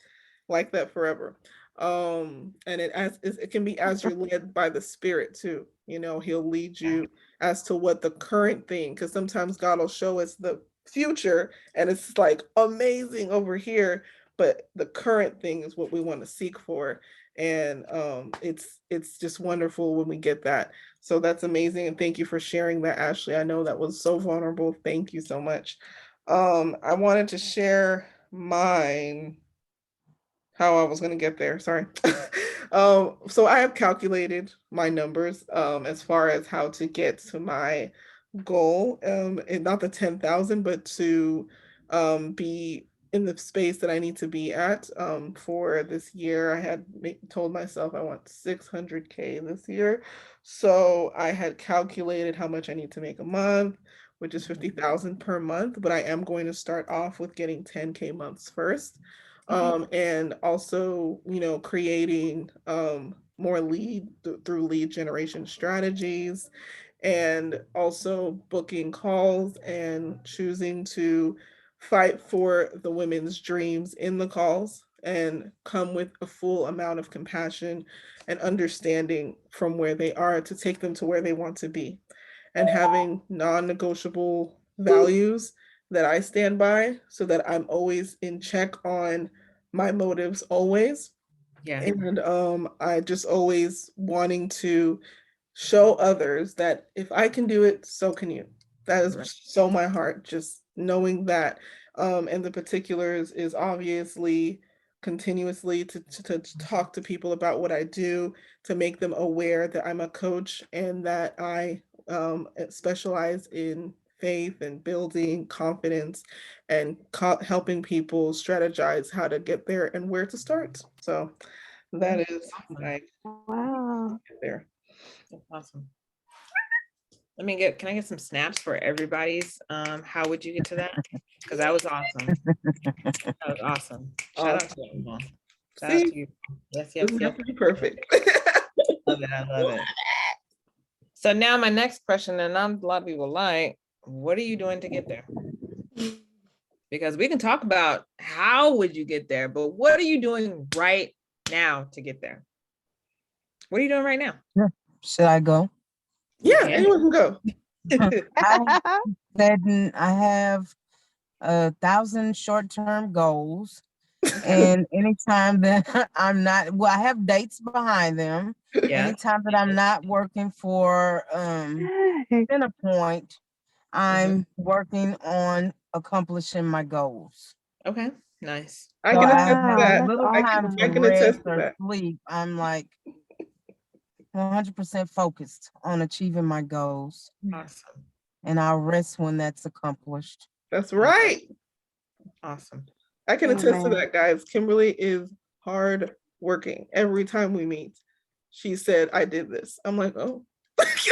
like that forever. And it can be as you're led by the spirit too. You know, he'll lead you as to what the current thing, because sometimes God will show us the future and it's like amazing over here, but the current thing is what we want to seek for. And it's just wonderful when we get that. So that's amazing, and thank you for sharing that, Ashley. I know that was so vulnerable. Thank you so much. I wanted to share mine, how I was going to get there. Sorry. So I have calculated my numbers as far as how to get to my goal, and not the 10,000, but to be in the space that I need to be at for this year. I had told myself I want 600K this year. So I had calculated how much I need to make a month, which is 50,000 per month, but I am going to start off with getting 10K months first. And also, you know, creating more through lead generation strategies, and also booking calls and choosing to fight for the women's dreams in the calls and come with a full amount of compassion and understanding from where they are to take them to where they want to be. and having non-negotiable values that I stand by, so that I'm always in check on my motives always. Yeah. And I just always wanting to show others that if I can do it, so can you. That is Right. so my heart, just knowing that. And the particulars is obviously continuously to talk to people about what I do, to make them aware that I'm a coach and that I specialize in faith and building confidence and helping people strategize how to get there and where to start. So that is Awesome. like Wow. there. That's awesome. Can I get some snaps for everybody's? How would you get to that? Because that was awesome. That was awesome. Shout out to you, Mom. Shout out See, to you. Yes, yes, doesn't yes. have to be perfect. Love it. I love it. So now my next question, and a lot of people like, what are you doing to get there? Because we can talk about how would you get there, but what are you doing right now to get there? What are you doing right now? Should I go? Yeah, anyone can go. I have 1,000 short-term goals. And anytime that I'm not, well, I have dates behind them. Yeah. Anytime that I'm not working for Centerpoint, I'm working on accomplishing my goals. Okay, nice. I So can I attest to have that. little I time can to I can rest attest to or that. sleep. I'm like 100% focused on achieving my goals, Awesome. and I'll rest when that's accomplished. That's right. Awesome. I can attest to Amen. that, guys. Kimberly is hard working. Every time we meet, she said, "I did this." I'm like, "Oh." That's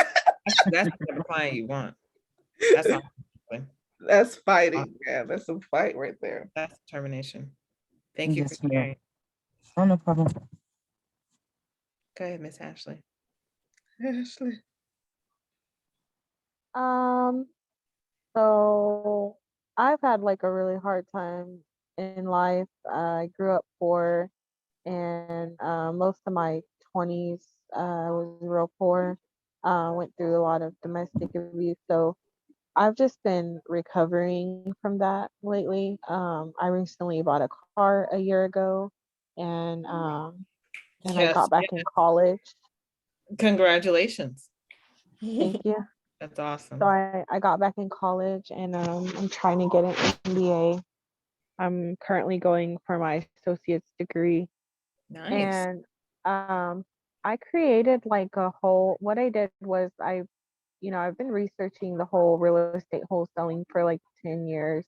the type of client you want. That's awesome. That's fighting, man. That's some fight right there. That's determination. Thank you Yes, for ma'am. sharing. Oh, no problem. Go ahead, Miss Ashley. Ashley. So I've had like a really hard time in life. I grew up poor, and most of my 20s I was real poor. Went through a lot of domestic abuse, so I've just been recovering from that lately. I recently bought a car a year ago, and I Yes. got back in college. Congratulations. Thank you. That's awesome. So I got back in college, and I'm trying to get an MBA. I'm currently going for my associate's degree. Nice. And I created like a whole, what I did was I've been researching the whole real estate wholesaling for like 10 years.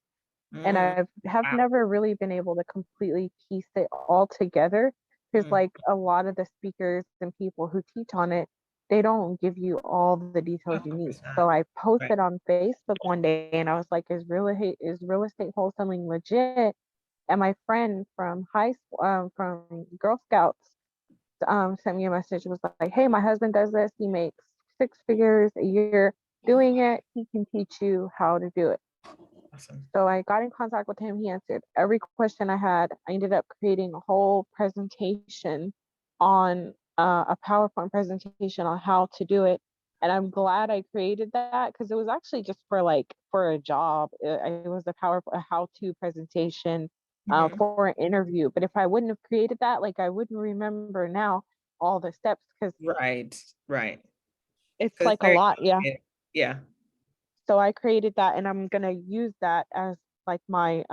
And I have Wow. never really been able to completely piece it all together, because like a lot of the speakers and people who teach on it, they don't give you all the details you need. So I posted on Facebook one day, and I was like, is real estate wholesaling legit? And my friend from high school, from Girl Scouts, sent me a message. It was like, hey, my husband does this. He makes 6 figures a year doing it. He can teach you how to do it. Awesome. So I got in contact with him. He answered every question I had. I ended up creating a whole presentation on a PowerPoint presentation on how to do it. And I'm glad I created that, because it was actually just for a job. It was a how-to presentation for an interview. But if I wouldn't have created that, like I wouldn't remember now all the steps, because Right. it's like a lot. Yeah. Yeah. So I created that, and I'm gonna use that as like my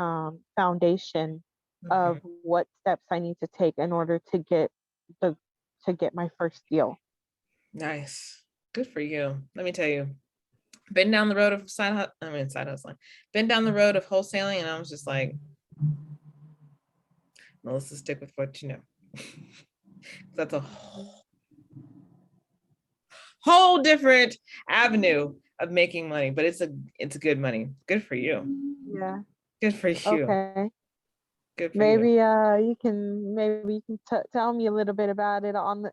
foundation of what steps I need to take in order to get my first deal. Nice. Good for you. Let me tell you, been down the road of side hustling. Been down the road of wholesaling, and I was just like, Melissa, stick with what you know. That's a whole different avenue of making money, but it's good money. Good for you. Yeah. Good for you. Okay. Good for maybe you. you can tell me a little bit about it on the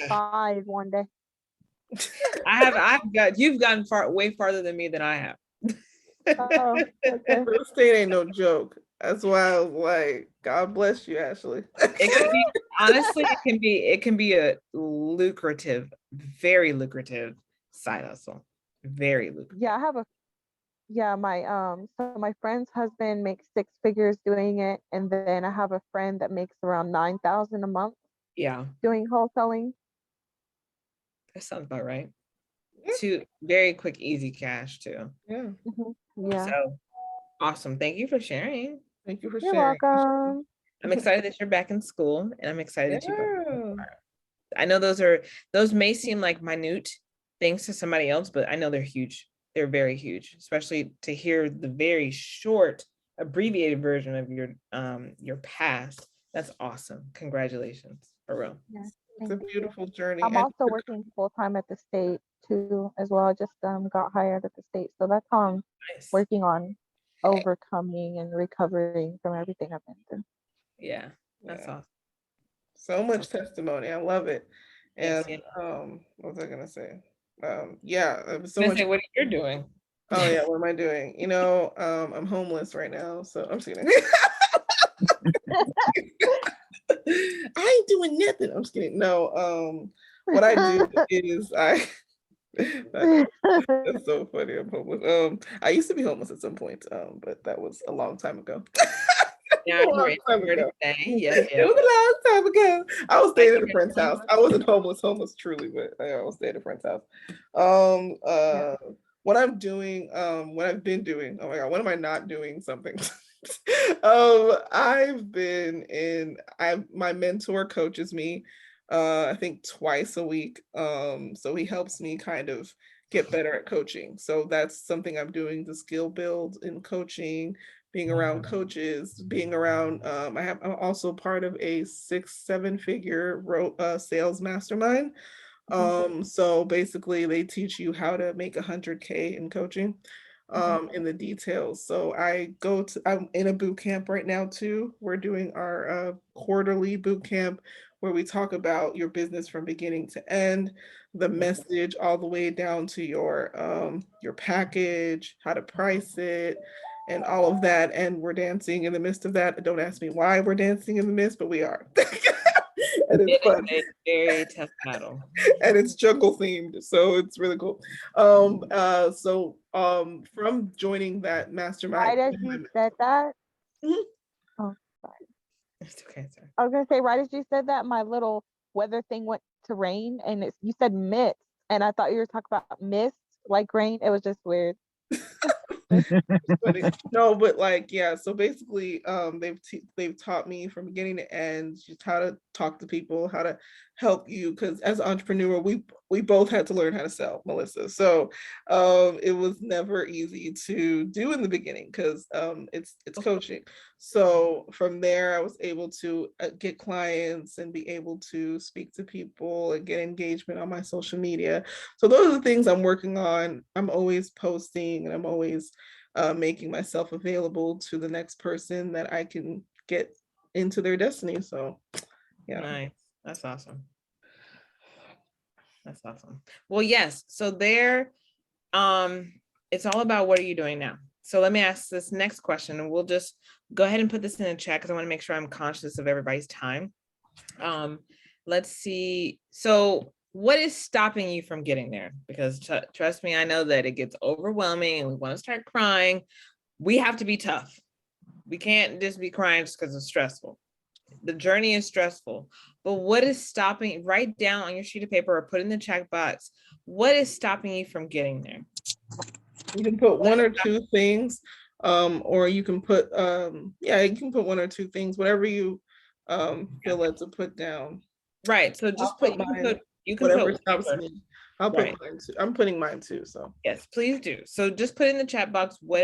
side one day. You've gotten way farther than me than I have. Oh, okay. Real estate ain't no joke. That's why I was like, God bless you, Ashley. Honestly, it can be a lucrative, very lucrative side hustle. Very lucrative. Yeah, I have a my so my friend's husband makes 6 figures doing it, and then I have a friend that makes around 9,000 a month Yeah, doing wholesaling. that sounds about right. Yeah. Too very quick, easy cash too. Yeah. Yeah. So awesome. Thank you for sharing. Thank you for You're sharing. welcome. I'm excited that you're back in school, and I'm excited that you Yeah. I know those may seem like minute things to somebody else, but I know they're huge. They're very huge, especially to hear the very short, abbreviated version of your past. That's awesome. Congratulations, for real. Yeah, It's thank a you. beautiful journey. I'm And also working full time at the state too, as well. I just got hired at the state, so that's how I'm Nice. working on overcoming and recovering from everything I've been through. Yeah, that's yeah, awesome. so much testimony. I love it. Yes, And yeah. what was I gonna say? Yeah, it was so I'm much. gonna say, what are you doing? Oh yeah, what am I doing? You know, I'm homeless right now, so I'm just kidding. I ain't doing nothing. I'm just kidding. No, what I do is that's so funny. I'm homeless. I used to be homeless at some point, but that was a long time ago. Now A long time you're ago. to say, yes, It yes. was a long time ago. I was Like staying at a you're friend's house. I wasn't homeless truly, but I was staying at a friend's house. What I'm doing, what I've been doing. Oh my God, what am I not doing? Something. I've been in. My mentor coaches me. I think twice a week. So he helps me kind of get better at coaching. So that's something I'm doing to skill build in coaching, being around coaches, being around. I'm also part of a 6-7 figure sales mastermind. So basically they teach you how to make 100K in coaching, in the details. So I'm in a boot camp right now too. We're doing our quarterly boot camp where we talk about your business from beginning to end, the message all the way down to your package, how to price it, and all of that. And we're dancing in the midst of that. Don't ask me why we're dancing in the midst, but we are. And it's It is fun. a very tough battle. And it's jungle themed, so it's really cool. From joining that mastermind, Right as you said that, Mhm. oh, sorry. It's okay, sir. I was gonna say, right as you said that, my little weather thing went to rain, and you said mist, and I thought you were talking about mist, like rain. It was just weird. Funny. No, but like, yeah, so basically they've taught me from beginning to end just how to talk to people, how to help you, because as an entrepreneur we both had to learn how to sell, Melissa. So it was never easy to do in the beginning because it's coaching. So from there I was able to get clients and be able to speak to people and get engagement on my social media. So those are the things I'm working on. I'm always posting and I'm always making myself available to the next person that I can get into their destiny. So yeah. Nice. That's awesome. That's awesome. Well, yes. So there, it's all about what are you doing now? So let me ask this next question, and we'll just go ahead and put this in the chat because I want to make sure I'm conscious of everybody's time. Let's see. So what is stopping you from getting there? Because trust me, I know that it gets overwhelming and we want to start crying. We have to be tough. We can't just be crying just because it's stressful. The journey is stressful, but what is stopping? Write down on your sheet of paper or put in the chat box. What is stopping you from getting there? You can put one or two things, or you can put you can put one or two things, whatever you feel led to put down. Right. So just put you can whatever put stops me. I'll put right. mine too. I'm putting mine too. So yes, please do. So just put in the chat box what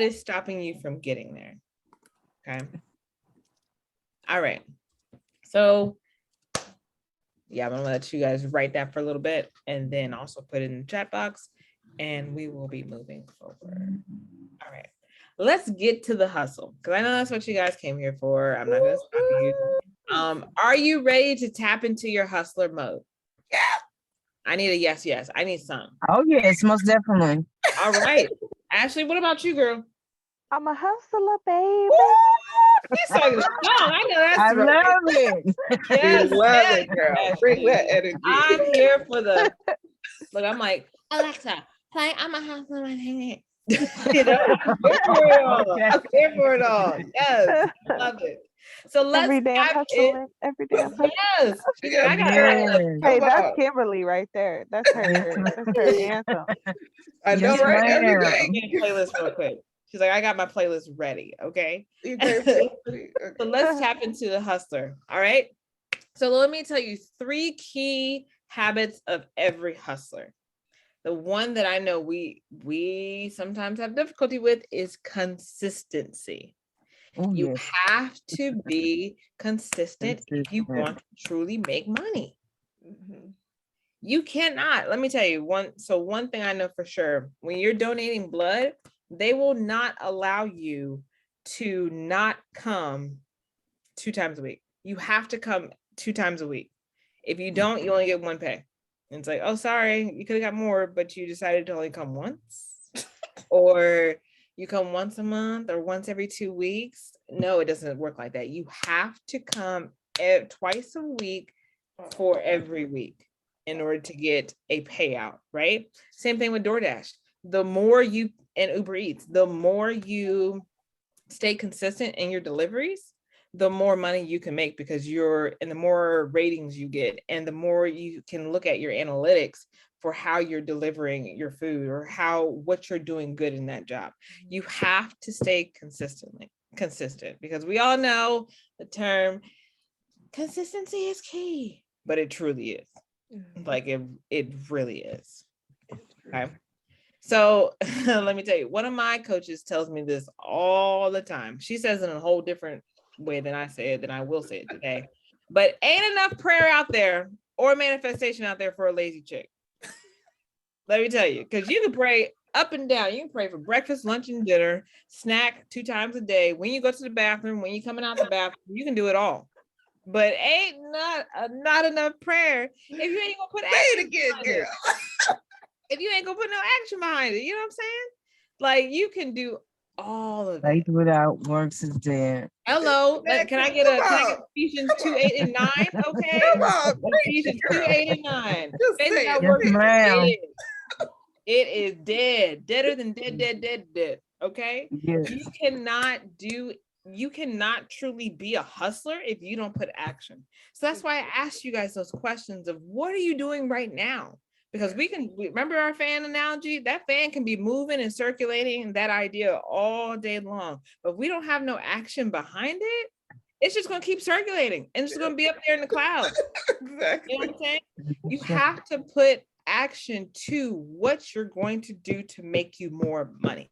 is stopping you from getting there. Okay. All right. So yeah, I'm gonna let you guys write that for a little bit and then also put it in the chat box and we will be moving forward. All right. Let's get to the hustle because I know that's what you guys came here for. I'm not gonna stop you. Are you ready to tap into your hustler mode? Yeah. I need a yes. I need some. Oh yes, most definitely. All right. Ashley, what about you, girl? I'm a hustler, baby. She's talking the song. I know that's I right. love it. Yes, love it, girl. Bring that energy. I'm here for the look. I'm like, Alexa, play I'm a Hustler. You know, I'm here for it all. Okay. I'm here for it all. Yes, I love it. So let's Every day I'm dive in. hustling. Every day I'm hustling. Yes, she's like, I got Yes. Hey, Come that's on. Kimberly right there. That's Yes, her anthem. I know, yes, right? Every ma'am. day. playlist real quick. She's like, I got my playlist ready. Okay. You guys feel free. So Okay. let's tap into the hustler. All right. So let me tell you 3 key habits of every hustler. The one that I know we sometimes have difficulty with is consistency. Oh, You yes. have to be consistent if you want to truly make money. Mhm. You cannot, let me tell you one thing I know for sure, when you're donating blood, they will not allow you to not come 2 times a week. You have to come 2 times a week. If you don't, you only get 1 pay. And it's like, oh, sorry, you could have got more, but you decided to only come once. Or you come once a month or once every 2 weeks. No, it doesn't work like that. You have to come twice a week for every week in order to get a payout, right? Same thing with DoorDash. The more you, and Uber Eats, the more you stay consistent in your deliveries, the more money you can make because and the more ratings you get and the more you can look at your analytics for how you're delivering your food or what you're doing good in that job. You have to stay consistent because we all know the term consistency is key, but it truly is. Like it really is. Okay. So let me tell you, one of my coaches tells me this all the time. She says it in a whole different way than I say it, than I will say it today. But ain't enough prayer out there or manifestation out there for a lazy chick. Let me tell you, because you can pray up and down. You can pray for breakfast, lunch, and dinner, snack 2 times a day. When you go to the bathroom, when you're coming out the bathroom, you can do it all. But ain't not enough prayer if you ain't gonna put Say action it again, behind girl. it. If you ain't gonna put no action behind it, you know what I'm saying? Like you can do all of Faith it. without works is dead. Hello, can I get Ephesians 2, 8, and 9? Okay. Come on, preach Ephesians it, 2, girl. 8, and 9. Just Faith say without it. Yes, works is ma'am. dead. It is dead, deader than dead. Okay. Yes. You cannot truly be a hustler if you don't put action. So that's why I asked you guys those questions of what are you doing right now? Because we remember our fan analogy, that fan can be moving and circulating that idea all day long. But if we don't have no action behind it, it's just going to keep circulating and it's going to be up there in the clouds. Exactly. You know what I'm saying? You have to put action to what you're going to do to make you more money.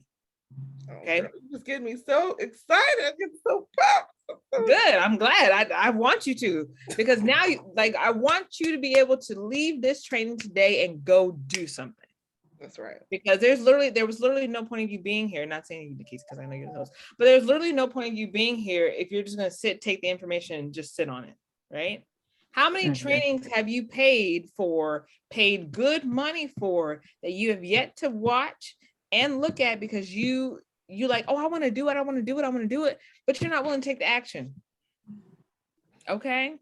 Okay. Girl, you just getting me so excited. I get so pumped. Good. I'm glad. I want you to, because now I want you to be able to leave this training today and go do something. That's right. Because there was literally no point of you being here. Not saying you, Nikki, because I know you're the host, but there's literally no point of you being here if you're just going to take the information and just sit on it, right? How many trainings have you paid good money for that you have yet to watch and look at because you like, oh, I want to do it, but you're not willing to take the action. Okay.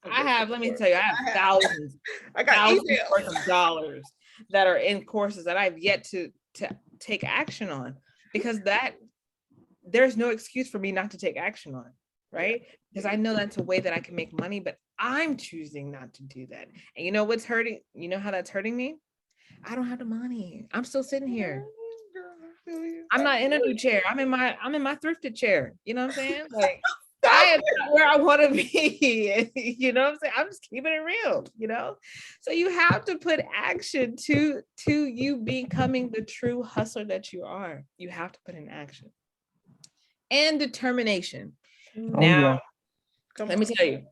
Let me tell you, I have thousands. I got thousands emails worth of dollars that are in courses that I've yet to take action on because there's no excuse for me not to take action on, right? Because I know that's a way that I can make money, but I'm choosing not to do that. And you know what's hurting? You know how that's hurting me? I don't have the money. I'm still sitting here. I'm not in a new chair. I'm in my thrifted chair. You know what I'm saying? Like I am not where I want to be. You know what I'm saying? I'm just keeping it real, you know? So you have to put action to you becoming the true hustler that you are. You have to put in action. And determination. Now, let me tell you,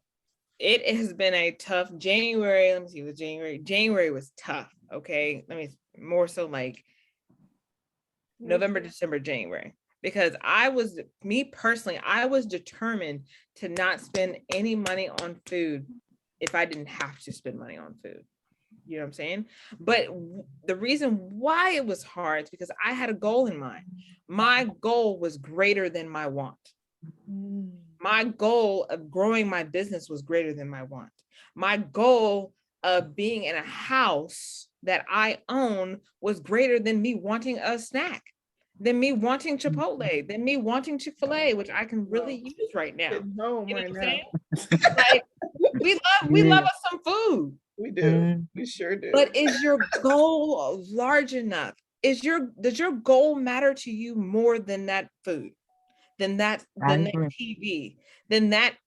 it has been a tough January. Let me see, January was tough. Okay. More so like November, December, January, because I was determined to not spend any money on food if I didn't have to spend money on food. You know what I'm saying? But the reason why it was hard is because I had a goal in mind. My goal was greater than my want. My goal of growing my business was greater than my want. My goal of being in a house that I own was greater than me wanting a snack, than me wanting Chipotle, than me wanting Chick-fil-A, which I can really use right now. Sitting home You know right what I'm now. saying? Like we love us some food. We do. Mhm. We sure do. But is your goal large enough? Does your goal matter to you more than that food, than that agree. TV, than that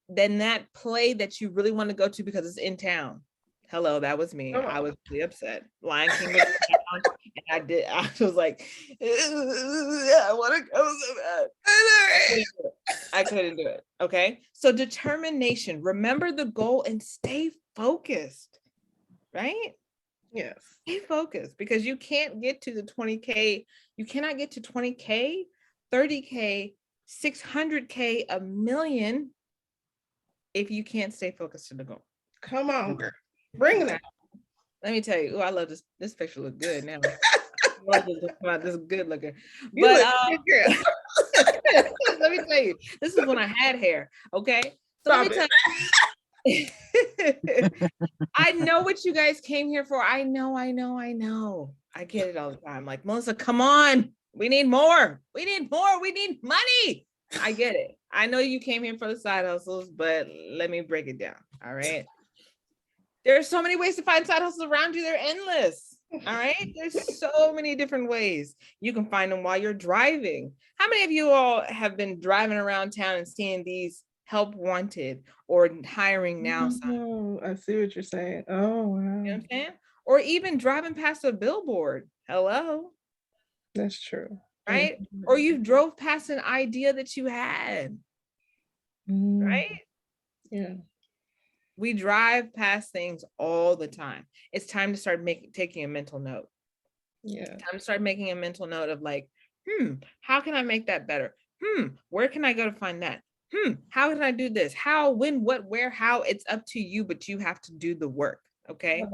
play that you really want to go to because it's in town? Hello, that was me. Come I on. was really upset. Lion King was in town, and I was like, I want to go so bad. I couldn't do it. Okay. So determination, remember the goal and stay focused, right? Yes. Stay focused, because you can't get to the 20K. You cannot get to 20K, 30K, 600K, a million if you can't stay focused to the goal. Come on, girl. Bring it. Let me tell you, I love this. This picture look good now. I love this good looking. You But look good, girl. let me tell you, this is when I had hair. Okay. So Stop let me tell you. I know what you guys came here for. I know. I get it all the time. Like, Melissa, come on. We need more. We need money. I get it. I know you came here for the side hustles, but let me break it down. All right. There are so many ways to find side hustles around you. They're endless. All right. There's so many different ways. You can find them while you're driving. How many of you all have been driving around town and seeing these help wanted or hiring now signs? Oh, I see what you're saying. Oh, wow. You know what I'm saying? Or even driving past a billboard. Hello. That's true. Right? Or you drove past an idea that you had. Right? Yeah. We drive past things all the time. It's time to start taking a mental note. Yeah. Time to start making a mental note of like, how can I make that better? Where can I go to find that? How can I do this? How, when, what, where, how? It's up to you, but you have to do the work. Okay.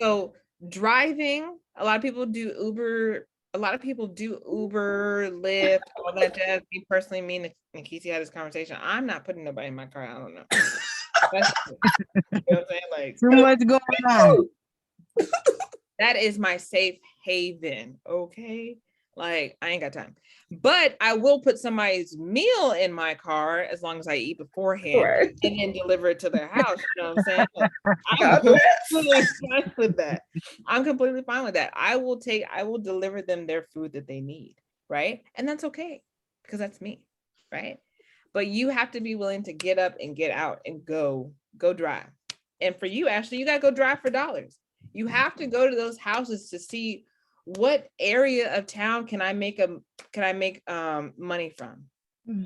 So driving, a lot of people do Uber, Lyft, all that jazz. Me personally, me and Kesey had this conversation. I'm not putting nobody in my car. I don't know. That's, you know what I'm saying? Like, Too much going on. that is my safe haven. Okay. Like, I ain't got time. But I will put somebody's meal in my car as long as I eat beforehand and then deliver it to their house. You know what I'm saying? Like, I'm completely fine with that. I'm completely fine with that. I will deliver them their food that they need. Right. And that's okay, because that's me. Right. But you have to be willing to get up and get out and go drive. And for you, Ashley, you got to go drive for dollars. You have to go to those houses to see what area of town can I make money from,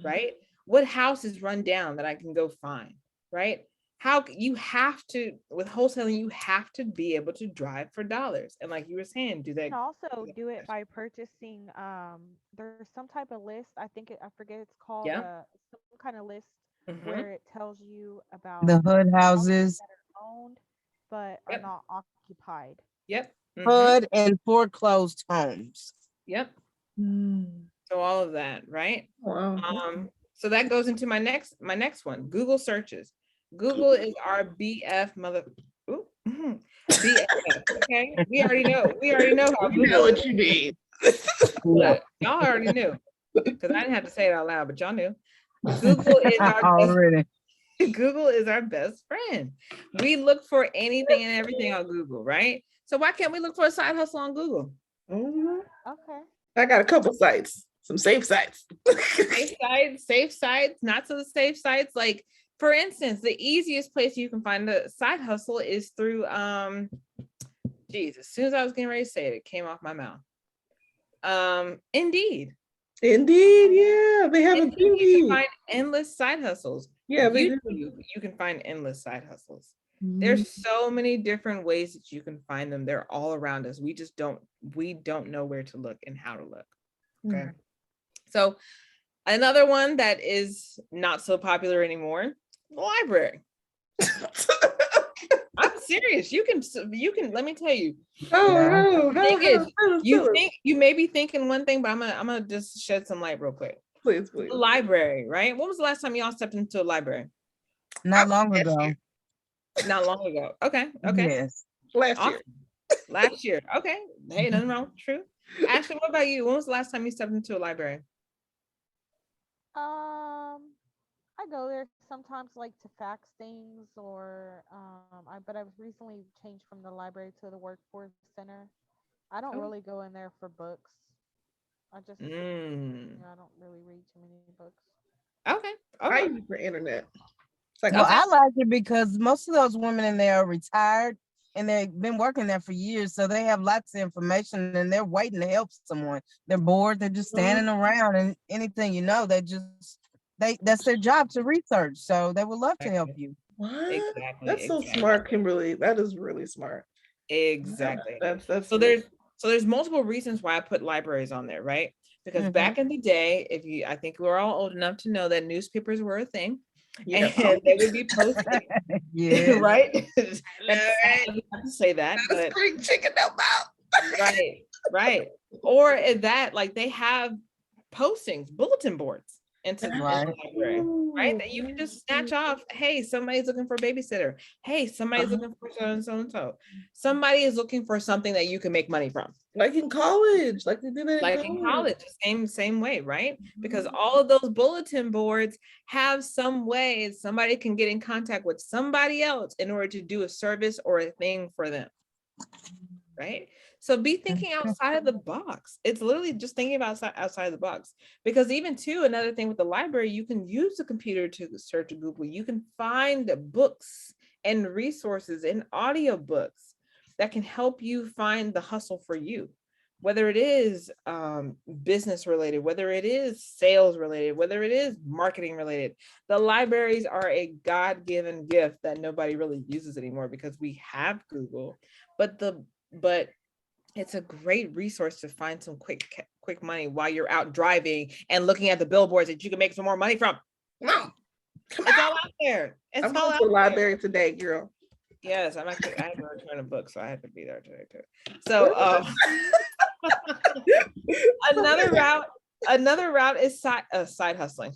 right? What house is run down that I can go find, right? How you have to, with wholesaling, you have to be able to drive for dollars. And like you were saying, do that. And also do it by purchasing. There's some type of list. I forget it's called. Some kind of list where it tells you about the hood houses that are owned but are not occupied. Yep. Hood and foreclosed homes. Yep. So all of that, right? Wow. So that goes into my next one. Google searches. Google is our BF mother. BF. Okay. We already know how Google. You know what you need. Y'all already knew, because I didn't have to say it out loud, but y'all knew. Google is our already. Google is our best friend. We look for anything and everything on Google, right? So why can't we look for a side hustle on Google? Okay. I got a couple sites, some safe sites. safe sites, not so safe sites. Like, for instance, the easiest place you can find a side hustle is through as soon as I was getting ready to say it, it came off my mouth. Indeed, yeah, they have Indeed, Indeed. you can find endless side hustles. Yeah, you can find endless side hustles. There's so many different ways that you can find them. They're all around us. We don't know where to look and how to look. Okay. So another one that is not so popular anymore, the library. I'm serious. You can, let me tell you. You may be thinking one thing, but I'm gonna just shed some light real quick. Please. The library, right? When was the last time y'all stepped into a library? Not long ago. Not long ago. Okay. Yes. Last year. Last year. Okay. Hey, nothing wrong. True. Ashley, what about you? When was the last time you stepped into a library? I go there sometimes like to fax things or but I've recently changed from the library to the workforce center. I don't Oh. really go in there for books. I just Mm. I don't really read too many books. Okay. I Okay. use it for internet. It's like Well, Okay. I like it because most of those women in there are retired and they've been working there for years. So they have lots of information and they're waiting to help someone. They're bored, they're just standing around and anything that's their job to research. So they would love to help Exactly. you. what? Exactly. That's so Exactly. smart, Kimberly. That is really smart. Exactly. That's So really there's multiple reasons why I put libraries on there, right? Because Mhm. back in the day, I think we're all old enough to know that newspapers were a thing, yeah. and they would be posting, Yeah. right? That's Right. sad that we have to say that, Not a but spring chicken no mouth. right, right. Or is that like they have postings, bulletin boards in Right. the library, right? That you can just snatch off. Hey, somebody's looking for a babysitter. Hey, somebody's looking for so and so and so. Somebody is looking for something that you can make money from. Like in college, like they did it in Like in college. college, same way, right? Because all of those bulletin boards have some way somebody can get in contact with somebody else in order to do a service or a thing for them, right? So be thinking outside of the box. It's literally just thinking about outside of the box. Because even too, another thing with the library, you can use the computer to search Google. You can find books and resources and audiobooks that can help you find the hustle for you. Whether it is business related, whether it is sales related, whether it is marketing related, the libraries are a God-given gift that nobody really uses anymore because we have Google. But it's a great resource to find some quick money while you're out driving and looking at the billboards that you can make some more money from. Come It's on. all out there. It's I'm all going out to the there. library today, girl. Yes, I had to return a book, so I had to be there today too. So another route is side hustling.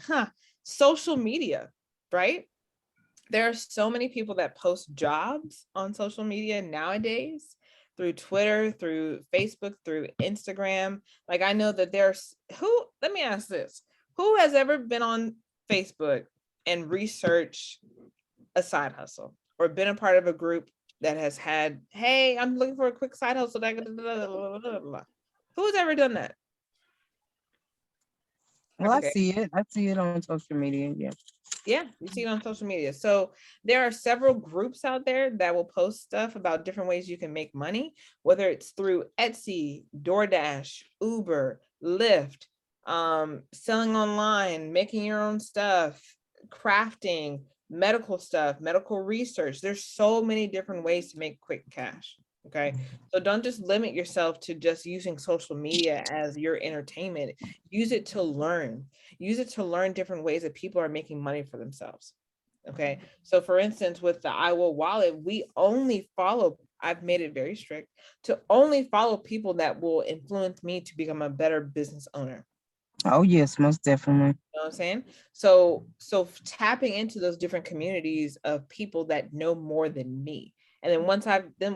Social media, right? There are so many people that post jobs on social media nowadays through Twitter, through Facebook, through Instagram. Like I know that let me ask this. Who has ever been on Facebook and researched a side hustle or been a part of a group that has had, hey, I'm looking for a quick side hustle. Who's ever done that? Well, I Okay. see it. I see it on social media. Yeah. Yeah, you see it on social media. So there are several groups out there that will post stuff about different ways you can make money, whether it's through Etsy, DoorDash, Uber, Lyft, selling online, making your own stuff, crafting, medical stuff, medical research. There's so many different ways to make quick cash. Okay. So don't just limit yourself to just using social media as your entertainment. Use it to learn. Use it to learn different ways that people are making money for themselves. Okay. So for instance, with the IWILLWALLET, I've made it very strict to only follow people that will influence me to become a better business owner. Oh yes, most definitely. You know what I'm saying? So tapping into those different communities of people that know more than me. And then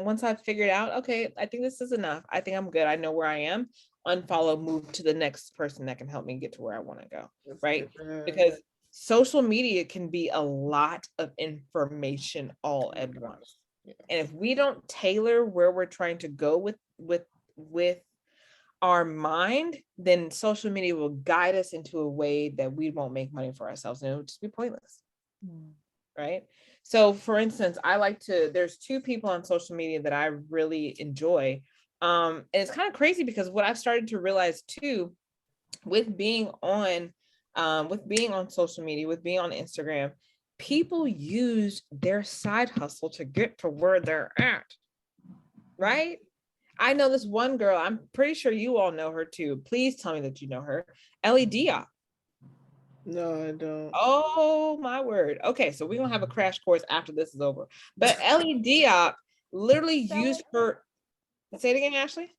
once I've figured out, okay, I think this is enough. I think I'm good. I know where I am. Unfollow, move to the next person that can help me get to where I want to go. Right? Because social media can be a lot of information all at once. And if we don't tailor where we're trying to go with our mind, then social media will guide us into a way that we won't make money for ourselves and it will just be pointless. Right? So for instance, there's two people on social media that I really enjoy. And it's kind of crazy because what I've started to realize too, with being on social media, with being on Instagram, people use their side hustle to get to where they're at. Right? I know this one girl, I'm pretty sure you all know her too. Please tell me that you know her. Ellie Diop. No, I don't. Oh my word. Okay, so we're gonna have a crash course after this is over. But Ellie Diop literally used her. Say it again, Ashley.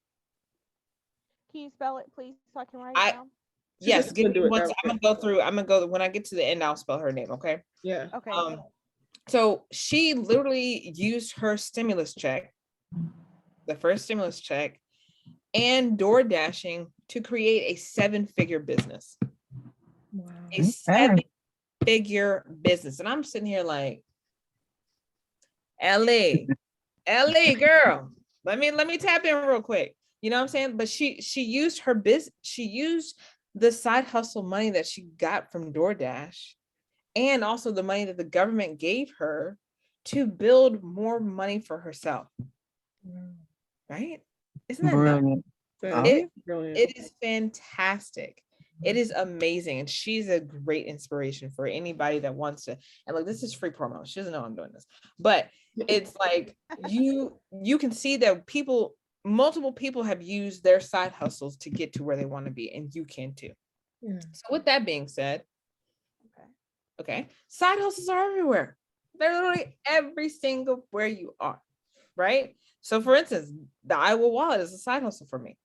Can you spell it, please, so I can write it I down? yes, give me do it one. now. I'm gonna go through. I'm gonna go when I get to the end. I'll spell her name. Okay. Yeah. Okay. So she literally used her stimulus check the first stimulus check, and door dashing to create a 7-figure business. Wow. A 7-figure business. And I'm sitting here like, LA girl, let me tap in real quick. You know what I'm saying? But she used her business, she used the side hustle money that she got from DoorDash and also the money that the government gave her to build more money for herself. Right? Isn't that nuts? Brilliant. That It, is brilliant. it is fantastic. It is amazing. And she's a great inspiration for anybody that wants to. And like, this is free promo. She doesn't know I'm doing this, but it's like you can see that multiple people have used their side hustles to get to where they want to be, and you can too. Yeah. So with that being said, okay, side hustles are everywhere. They're literally every single where you are, right? So for instance, the IWILLWALLET is a side hustle for me.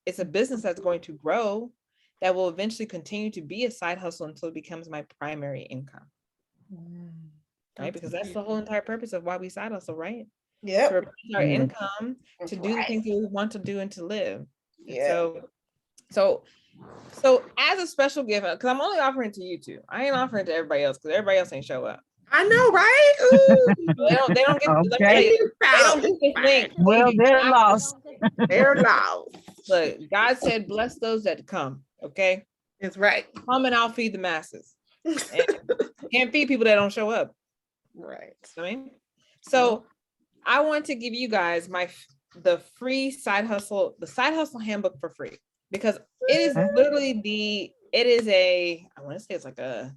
It's a business that's going to grow that will eventually continue to be a side hustle until it becomes my primary income. Right? Because that's the whole entire purpose of why we side hustle, right? To Yep. replace our Yeah. income, That's to do the right. things that we want to do and to live. Yeah. So as a special gift, because I'm only offering to you two, I ain't offering to everybody else because everybody else ain't show up. I know, right? Ooh. They don't get let me tell Okay. you, they don't get this link. Well, they're lost. They're loud. Look, God said, bless those that come. Okay. It's right. Come and I'll feed the masses. And can't feed people that don't show up. Right. I mean, so I want to give you guys the free side hustle handbook for free, because it is literally I want to say it's like a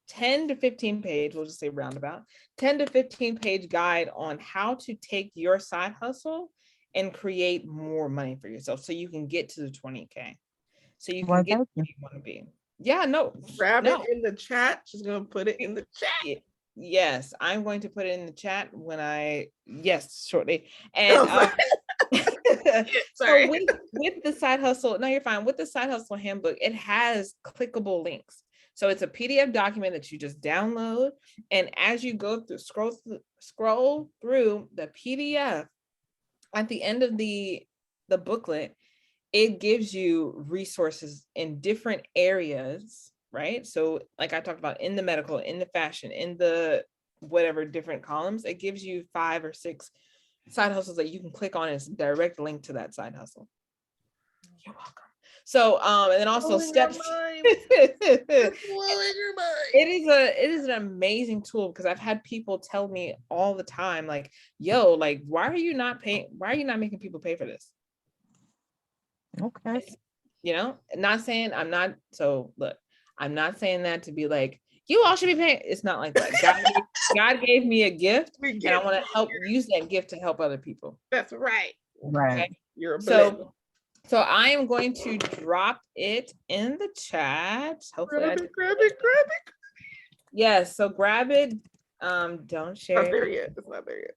10 to 15 page, we'll just say roundabout 10 to 15 page guide on how to take your side hustle and create more money for yourself so you can get to the 20K. So you can get where you want to be. Yeah, no. Grab it in the chat. She's gonna put it in the chat. Yes, I'm going to put it in the chat shortly. And Sorry. so with the side hustle, no, you're fine. With the side hustle handbook, it has clickable links. So it's a PDF document that you just download. And as you go through, scroll through the PDF, at the end of the booklet, it gives you resources in different areas, right? So like I talked about, in the medical, in the fashion, in the whatever different columns, it gives you 5 or 6 side hustles that you can click on. It's a direct link to that side hustle. You're welcome. So and then also steps. It is an amazing tool, because I've had people tell me all the time, like, yo, like, why are you not making people pay for this? Okay. You know, I'm not saying that to be like, you all should be paying. It's not like that. God gave me a gift, and I want to help use that gift to help other people. That's right. Right. Okay? You're a blessing. So I am going to drop it in the chat. Hopefully grab it. Yes, so grab it. Don't share. It's not there yet.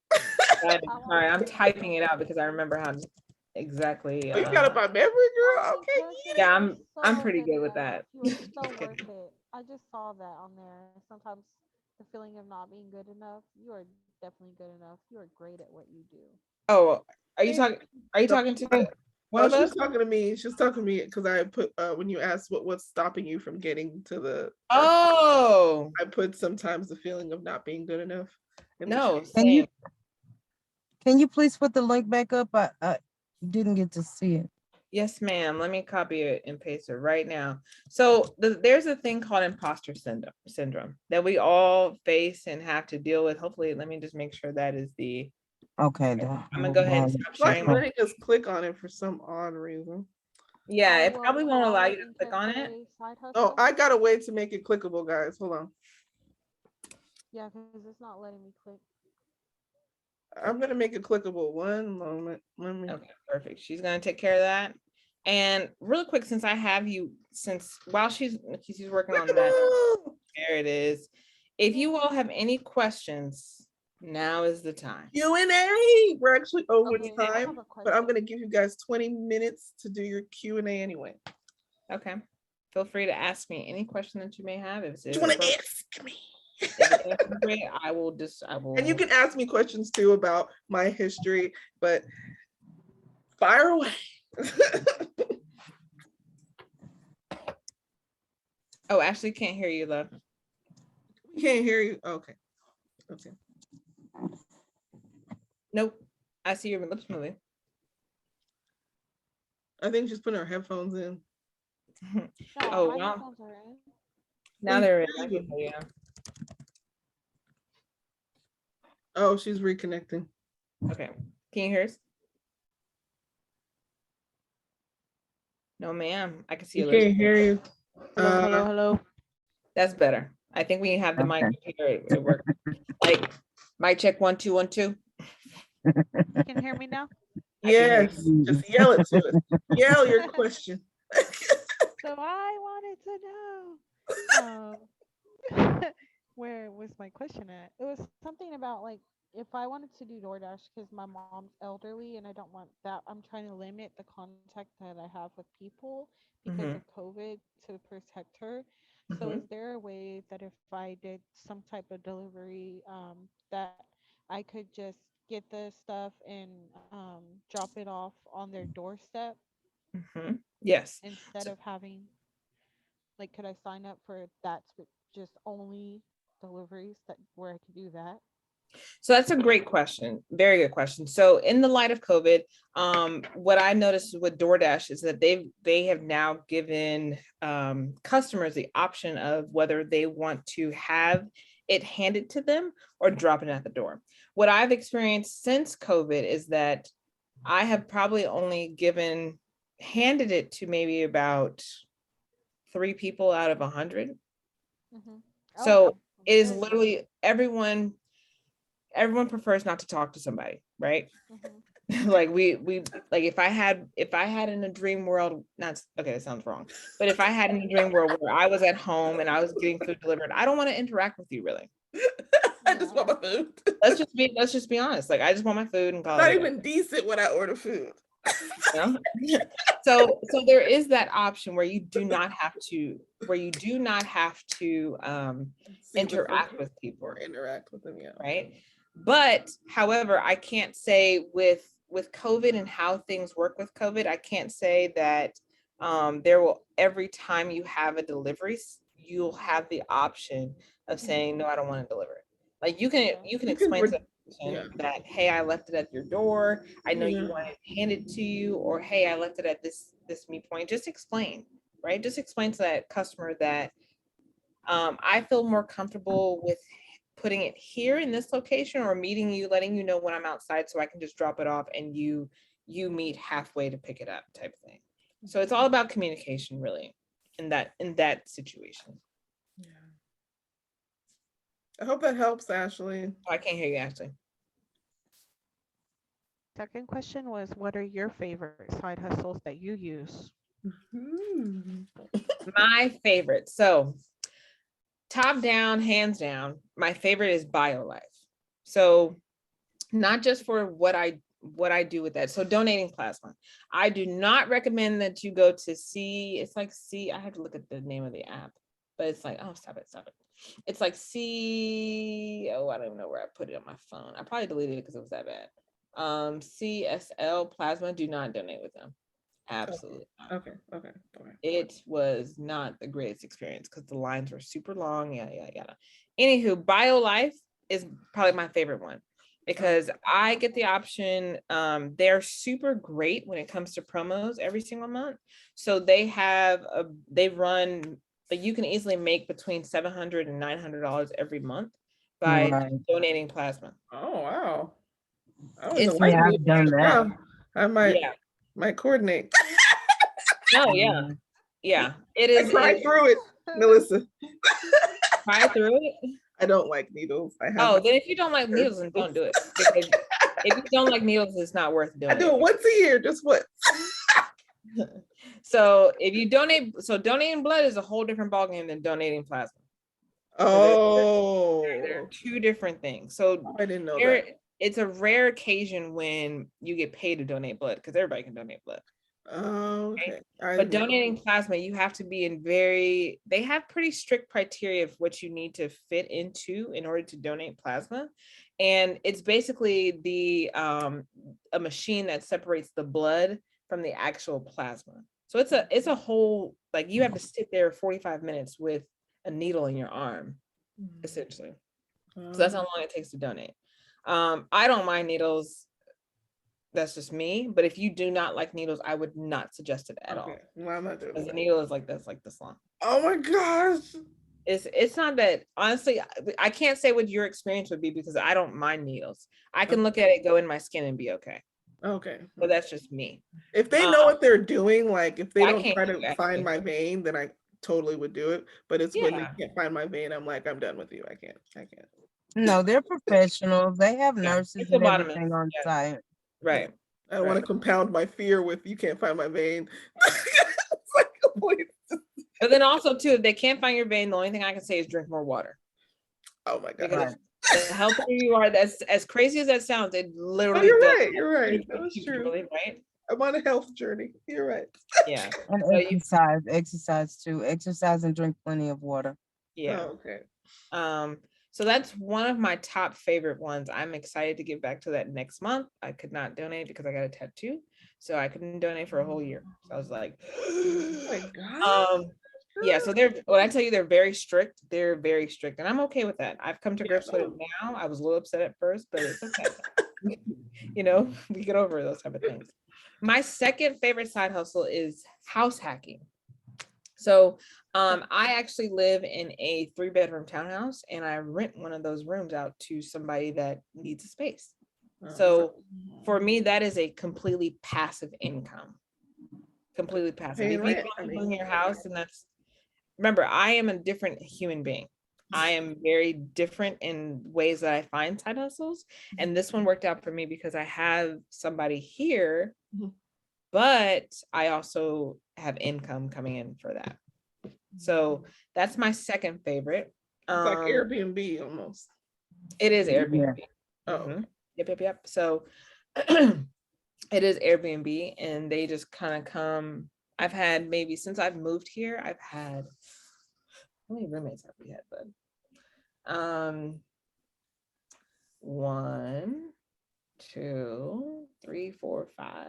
Sorry, I'm typing it out because I remember how exactly. You got it by memory, girl. Okay. Yeah, I'm pretty good with that. You are so worth it. I just saw that on there. Sometimes the feeling of not being good enough, you are definitely good enough. You are great at what you do. Oh, are you talking to one of us? She's talking to me. She's talking to me because I put when you asked what's stopping you from getting to the. Oh. I put sometimes the feeling of not being good enough. No. Can you please put the link back up? I didn't get to see it. Yes, ma'am. Let me copy it and paste it right now. So there's a thing called imposter syndrome that we all face and have to deal with. Hopefully, let me just make sure that is the. Okay. I'm gonna go ahead and stop sharing. Letting us click on it for some odd reason. Yeah, it probably won't allow you to click on it. Oh, I got a way to make it clickable, guys. Hold on. Yeah, because it's not letting me click. I'm gonna make it clickable. One moment. Okay, perfect. She's gonna take care of that. And real quick, since I have you, while she's working on that, there it is. If you all have any questions, now is the time. Q&A. We're actually over time, but I'm gonna give you guys 20 minutes to do your Q&A anyway. Okay. Feel free to ask me any question that you may have. If you want to ask me? If it's inappropriate, I will And you can ask me questions too about my history, but fire away. Oh, Ashley can't hear you, love. Can't hear you. Okay. Okay. Nope. I see your lips moving. I think she's putting her headphones in. No, Oh, my wow. headphones are in. Now We there is. hear I can hear you. Oh, she's reconnecting. Okay. Can you hear us? No, ma'am. I can see You your lips. can't hear you. Hello, hello, hello. That's better. I think we have the mic here. It works. Like mic check 1 2 1 2. You can hear me now? Yes, just yell it to us. Yell your question. So I wanted to know. Where was my question at? It was something about like if I wanted to do DoorDash because my mom's elderly and I don't want that. I'm trying to limit the contact that I have with people because of COVID to protect her. So is there a way that if I did some type of delivery, that I could just get the stuff and drop it off on their doorstep Yes. instead of having like could I sign up for that just only deliveries that where I could do that? So that's a great question. Very good question. So in the light of COVID, what I noticed with DoorDash is that they have now given customers the option of whether they want to have it handed to them or drop it at the door. What I've experienced since COVID is that I have probably only handed it to maybe about 3 people out of 100. So Okay. it is Very good. literally everyone prefers not to talk to somebody, right? Like we like if I had in a dream world, not okay, that sounds wrong, but if I had in a dream world where I was at home and I was getting food delivered, I don't want to interact with you really. I just want my food. Let's just be honest. Like I just want my food and call Not it a even decent when I order food. you know? So there is that option where you do not have to interact with people or interact with them, yeah. right? But however, I can't say with COVID and how things work with COVID, I can't say that there will every time you have a delivery, you'll have the option of saying no, I don't want to deliver it. Like you can explain to the person that hey, I left it at your door. I know you want it handed to you, or hey, I left it at this meet point. Just explain, right? Just explain to that customer that I feel more comfortable with putting it here in this location or meeting you, letting you know when I'm outside so I can just drop it off and you meet halfway to pick it up type of thing. So it's all about communication really in that situation. Yeah. I hope that helps, Ashley. Oh, I can't hear you, Ashley. Second question was what are your favorite side hustles that you use? My favorite. So top down, hands down, my favorite is BioLife. So not just for what I do with that. So donating plasma. I do not recommend that you go to I have to look at the name of the app, but it's like, oh, stop it. It's like I don't even know where I put it on my phone. I probably deleted it because it was that bad. CSL Plasma, do not donate with them. Absolutely not. Okay. It was not the greatest experience because the lines were super long. Yada. Anywho, BioLife is probably my favorite one because I get the option. They're super great when it comes to promos every single month. So they run, but you can easily make between $700 and $900 every month by donating plasma. Oh wow! I've done that. I might coordinate. Oh yeah. It is. I cried through it, Melissa. Cry through it. I don't like needles. Then if you don't like needles, then don't do it. Because if you don't like needles, it's not worth doing. I do it once a year, just what? So if you donating blood is a whole different ballgame than donating plasma. Oh, they're 2 different things. So I didn't know that. It's a rare occasion when you get paid to donate blood because everybody can donate blood. Oh, okay. But donating plasma, you have to be they have pretty strict criteria of what you need to fit into in order to donate plasma. And it's basically a machine that separates the blood from the actual plasma. So it's a whole, like, you have to sit there 45 minutes with a needle in your arm, essentially. So that's how long it takes to donate. I don't mind needles. That's just me. But if you do not like needles, I would not suggest it at all. Well, I'm not doing Because that. the needle is like this long. Oh my gosh. It's not that, honestly, I can't say what your experience would be because I don't mind needles. I can look at it, go in my skin and be okay. Okay. But that's just me. If they know what they're doing, like if they I don't can't try do to that. find my vein, then I totally would do it. But it's when they Yeah. can't find my vein, I'm like, I'm done with you. I can't. No, they're professionals. They have Yeah, nurses it's and lobotomist. everything on Yeah. site. Right. I don't want to compound my fear with you can't find my vein. It's like, please. But then also too, if they can't find your vein, the only thing I can say is drink more water. Oh my god. Because the healthier you are, that's as crazy as that sounds, it literally you're does. right. You're right. That was Keeps true. you really, right? I'm on a health journey. You're right. Yeah. And So exercise too. Exercise and drink plenty of water. Yeah. Oh, okay. So that's one of my top favorite ones. I'm excited to get back to that next month. I could not donate because I got a tattoo, so I couldn't donate for a whole year. So I was like, oh my god. Yeah. So when I tell you they're very strict, and I'm okay with that. I've come to grips with it now. I was a little upset at first, but it's okay. You know, we get over those type of things. My second favorite side hustle is house hacking. So I actually live in a 3-bedroom townhouse and I rent one of those rooms out to somebody that needs a space. So for me, that is a completely passive income. Completely passive. If you don't live in your house, and remember, I am a different human being. I am very different in ways that I find side hustles. And this one worked out for me because I have somebody here, but I also have income coming in for that. So that's my second favorite. It's like Airbnb almost. It is Airbnb. Yeah. Oh. Yep. So it is Airbnb and they just kind of come. I've had maybe since I've moved here, I've had, how many roommates have we had, bud? 1, 2, 3, 4, 5.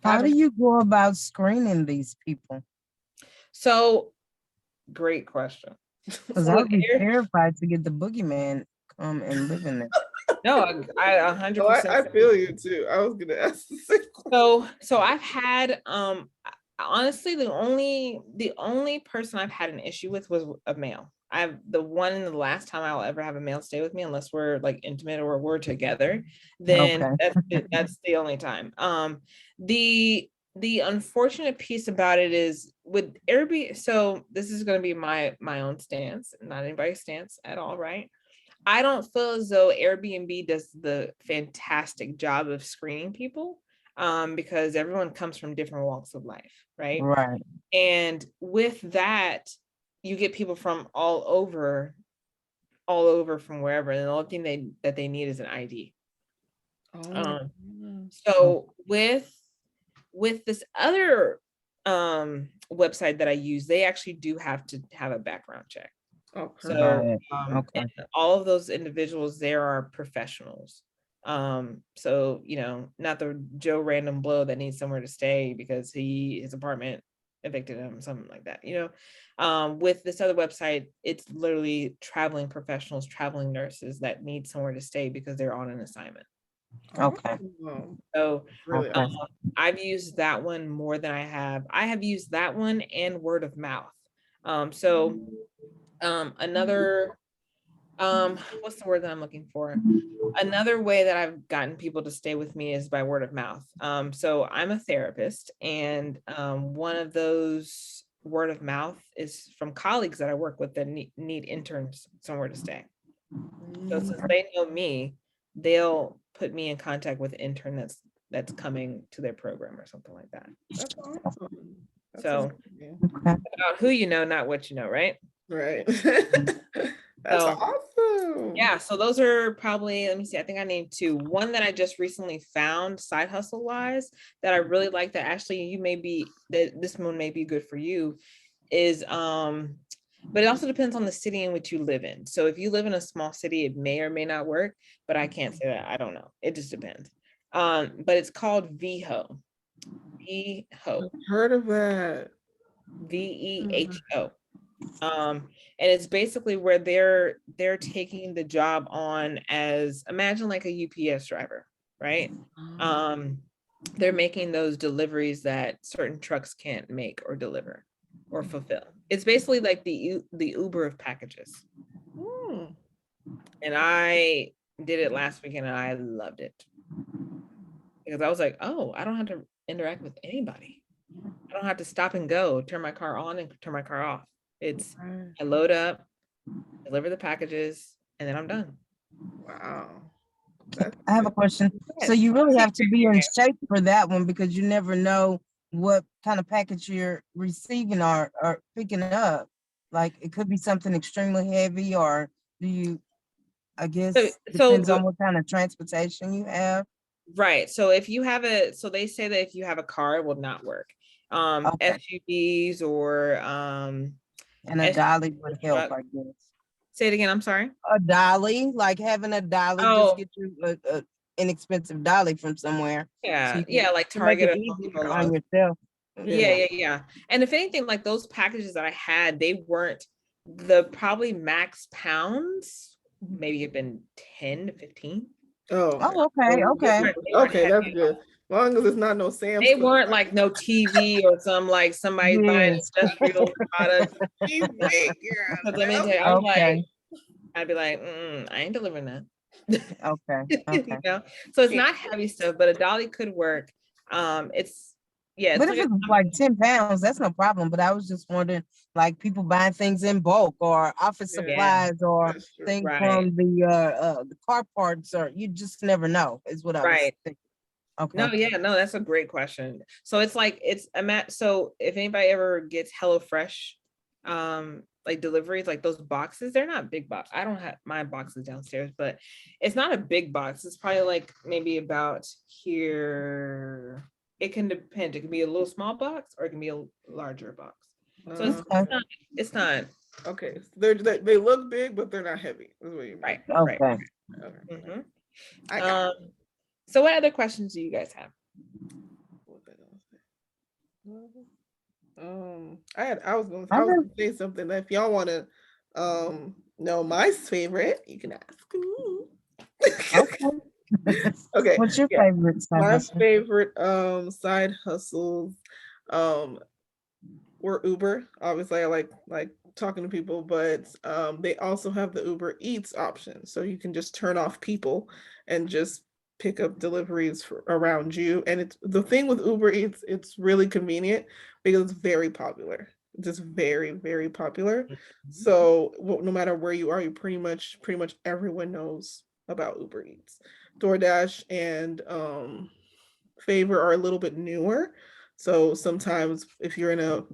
How do you go about screening these people? So, great question. Because I would be terrified to get the boogeyman come and live in there. No, I 100%. I feel you too. I was gonna ask the same question. So I've had honestly the only person I've had an issue with was a male. The last time I'll ever have a male stay with me, unless we're like intimate or we're together, then that's the only time. The unfortunate piece about it is with Airbnb. So this is going to be my own stance, not anybody's stance at all, right? I don't feel as though Airbnb does the fantastic job of screening people because everyone comes from different walks of life, right? Right. And with that, you get people from all over from wherever, and the only thing that they need is an ID. So with this other website that I use, they actually do have to have a background check. So all of those individuals there are professionals. So not the Joe random blow that needs somewhere to stay because his apartment evicted him, something like that. With this other website, it's literally traveling professionals, traveling nurses that need somewhere to stay because they're on an assignment. Okay. So I've used that one more than I have used that one and word of mouth. Another what's the word that I'm looking for? Another way that I've gotten people to stay with me is by word of mouth. So I'm a therapist, and one of those word of mouth is from colleagues that I work with that need interns somewhere to stay. So since they know me, they'll put me in contact with an intern that's coming to their program or something like that. That's awesome. So about who you know, not what you know, right? Right. That's So awesome. yeah, so those are probably, let me see, I think I named two. One that I just recently found side hustle wise that I really like that actually you may be, that this one may be good for you is, but it also depends on the city in which you live in. So if you live in a small city, it may or may not work, but I can't say that, I don't know. It just depends. But it's called VHO. VHO. Heard of that? VEHO. And it's basically where they're taking the job on as, imagine like a UPS driver, right? They're making those deliveries that certain trucks can't make or deliver or fulfill. It's basically like the Uber of packages. Hmm. And I did it last weekend and I loved it. Because I was like, oh, I don't have to interact with anybody. I don't have to stop and go, turn my car on and turn my car off. It's, I load up, deliver the packages, and then I'm done. Wow. I have a question. So you really have to be in shape for that one because you never know what kind of package you're receiving or picking up. Like it could be something extremely heavy, or do you, I guess, depends on what kind of transportation you have. Right. So if you have so they say that if you have a car, it will not work. Okay. SUVs or And a dolly would help, I guess. Say it again, I'm sorry. A dolly, like having a dolly, just get you a inexpensive dolly from somewhere. Yeah, So yeah, like to make Target it or Home Depot easier on yourself. Yeah. And if anything, like those packages that I had, they weren't the probably max pounds, maybe have been 10 to 15. Oh, okay. Okay, that's good. As long as it's not no Sam's. They weren't like no TV or some like somebody buying industrial products. She's big, Because let me tell you, I'm like, I'd be like, I ain't delivering that. Okay. You know, so it's not heavy stuff, but a dolly could work. It's But if it's like 10 pounds, that's no problem. But I was just wondering, like people buying things in bulk or office supplies or things from the car parts, or you just never know, is what I was thinking. Okay. No, that's a great question. So it's like so if anybody ever gets HelloFresh, like deliveries, like those boxes, they're not big box. I don't have my boxes downstairs, but it's not a big box. It's probably like maybe about here. It can depend. It can be a little small box or it can be a larger box. So it's not. Okay, they look big, but they're not heavy. Is what you mean. Right. Okay. So what other questions do you guys have? I was gonna say something that if y'all want to know my favorite, you can ask me. Okay. What's your favorite side hustle? My favorite side hustles were Uber. Obviously, I like talking to people, but they also have the Uber Eats option, so you can just turn off people and just pick up deliveries around you. And it's the thing with Uber Eats, it's really convenient because it's very popular. Just very, very popular. So no matter where you are, you pretty much everyone knows about Uber Eats. DoorDash and Favor are a little bit newer. So sometimes if you're in a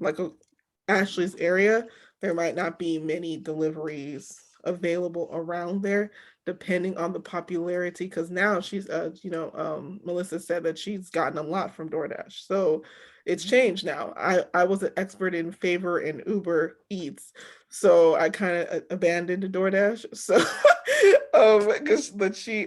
Ashley's area, there might not be many deliveries available around there, depending on the popularity. Because now she's, Melissa said that she's gotten a lot from DoorDash, so it's changed now. I was an expert in Favor and Uber Eats, so I kind of abandoned DoorDash. So, but she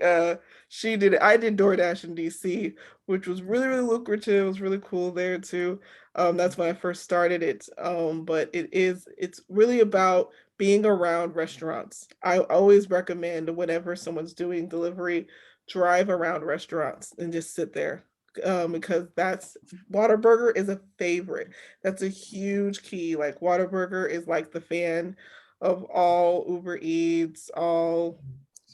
did it. I did DoorDash in DC, which was really, really lucrative. It was really cool there too. That's when I first started it. But it's really about being around restaurants. I always recommend whenever someone's doing delivery, drive around restaurants and just sit there. Because that's Whataburger is a favorite. That's a huge key. Like Whataburger is like the fan of all Uber Eats, all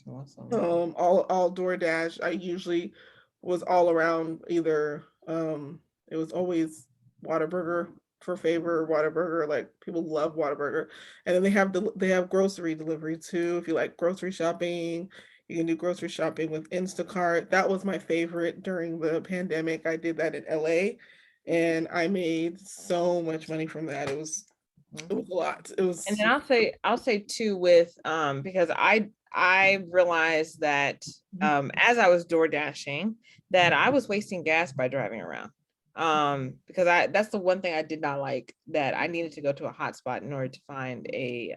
DoorDash. I usually was all around either it was always Whataburger for Favor, Whataburger. Like people love Whataburger. And then they have grocery delivery too. If you like grocery shopping, you can do grocery shopping with Instacart. That was my favorite during the pandemic. I did that in LA and I made so much money from that. It was It was a lot. It was. And then I'll say too with because I realized that as I was door dashing that I was wasting gas by driving around. Because that's the one thing I did not like, that I needed to go to a hotspot in order to find a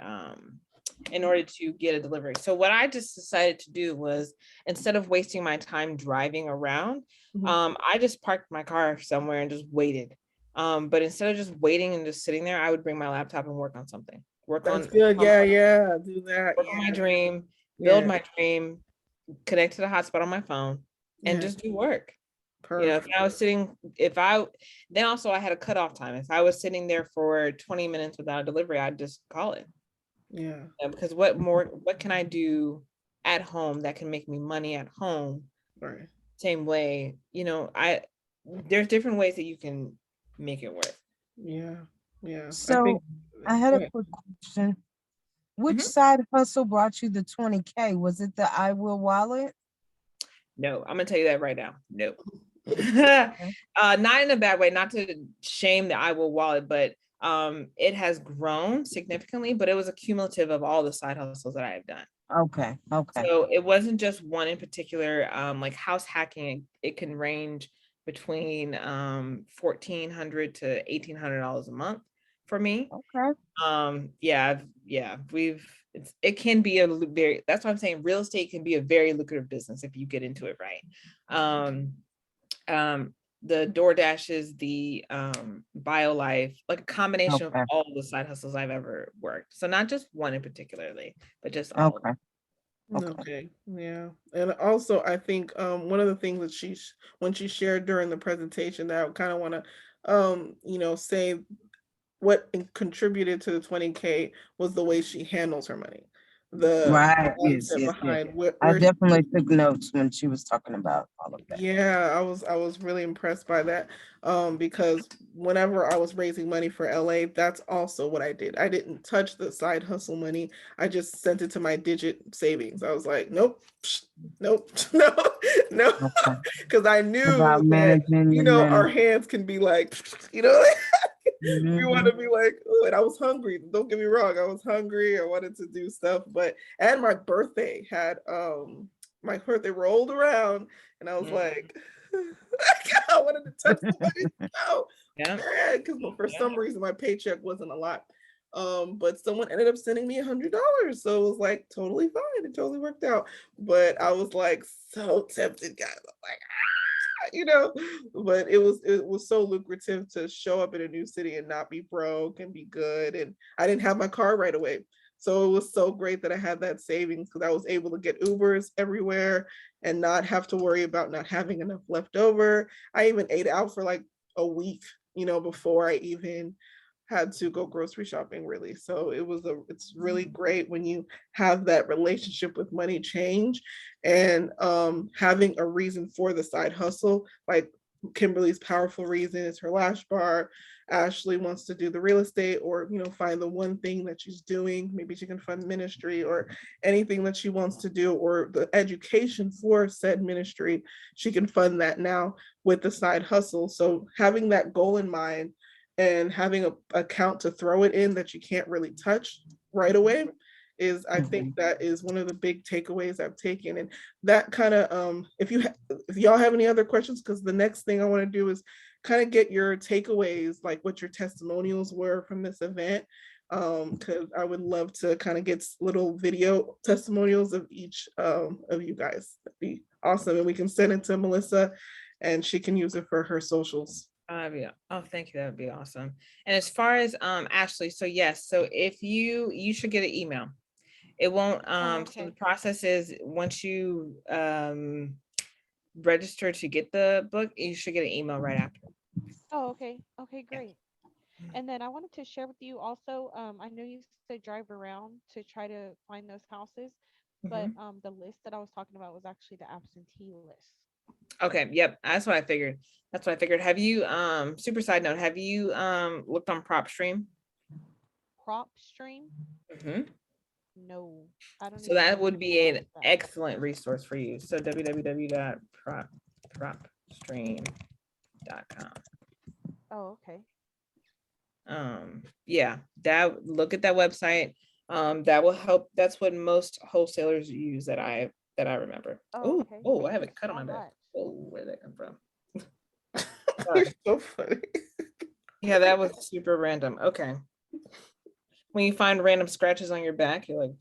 in order to get a delivery. So what I just decided to do was, instead of wasting my time driving around, I just parked my car somewhere and just waited. But instead of just waiting and just sitting there, I would bring my laptop and work on something. That's good. Yeah, yeah. Do that. Work on my dream, build Yeah. my dream, connect to the hotspot on my phone, and Yeah. just do work. You know, if Perfect. I was sitting, then also I had a cutoff time. If I was sitting there for 20 minutes without a delivery, I'd just call it. Yeah. Because what can I do at home that can make me money at home? Right. Same way, you know, there's different ways that you can make it work. Yeah. Yeah. So I had a quick question. Which side hustle brought you the 20K? Was it the I Will wallet? No, I'm gonna tell you that right now. No. Not in a bad way, not to shame the I Will wallet, but it has grown significantly, but it was a cumulative of all the side hustles that I have done. Okay. So it wasn't just one in particular. Like house hacking, it can range between $1,400 to $1,800 a month for me. Okay. Yeah, it can be very, that's what I'm saying, real estate can be a very lucrative business if you get into it right. The DoorDashes, the BioLife, like a combination of all the side hustles I've ever worked. So not just one in particularly, but just all of them. Okay. Yeah. And also I think one of the things that when she shared during the presentation, that I kind of want to say what contributed to the 20K was the way she handles her money. Right. Yes. Behind I where definitely took notes when she was talking about all of that. Yeah, I was really impressed by that. Because whenever I was raising money for LA, that's also what I did. I didn't touch the side hustle money. I just sent it to my digit savings. I was like, nope, nope, no, no, because I knew about that, managing your money. our hands can be like, we want to be like, oh, and I was hungry. Don't get me wrong, I was hungry. I wanted to do stuff, and my birthday rolled around, and I was like, I wanted to touch the money. Yeah, because for some reason my paycheck wasn't a lot. But someone ended up sending me $100, so it was like totally fine. It totally worked out. But I was like so tempted, guys. I'm like, but it was so lucrative to show up in a new city and not be broke and be good. And I didn't have my car right away. So it was so great that I had that savings, because I was able to get Ubers everywhere and not have to worry about not having enough left over. I even ate out for like a week, before I even had to go grocery shopping, really. So it's really great when you have that relationship with money change, and having a reason for the side hustle. Like Kimberly's powerful reason is her lash bar. Ashley wants to do the real estate, or find the one thing that she's doing. Maybe she can fund ministry or anything that she wants to do, or the education for said ministry. She can fund that now with the side hustle. So having that goal in mind and having an account to throw it in that you can't really touch right away is, I think that is one of the big takeaways I've taken. And that kind of, if y'all have any other questions, because the next thing I want to do is kind of get your takeaways, like what your testimonials were from this event. Because I would love to kind of get little video testimonials of each of you guys. That'd be awesome. And we can send it to Melissa and she can use it for her socials. Oh, thank you. That would be awesome. And as far as Ashley, so yes, so if you should get an email. It won't so the process is, once you register to get the book, you should get an email right after. Oh, okay. Okay, great. And then I wanted to share with you also, I know you said drive around to try to find those houses, but the list that I was talking about was actually the absentee list. Okay, yep. That's what I figured. Have you super side note, have you looked on PropStream? PropStream? No, I don't So even that know would be an that. excellent resource for you. So www.propstream.com. Oh, okay. Yeah, that look at that website. That will help. That's what most wholesalers use that I remember. Oh, Oh, okay. oh, I Thank have a you cut on so my back. much. Oh, where did that come from? You're Sorry. so funny. Yeah, that was super random. Okay. When you find random scratches on your back, you're like,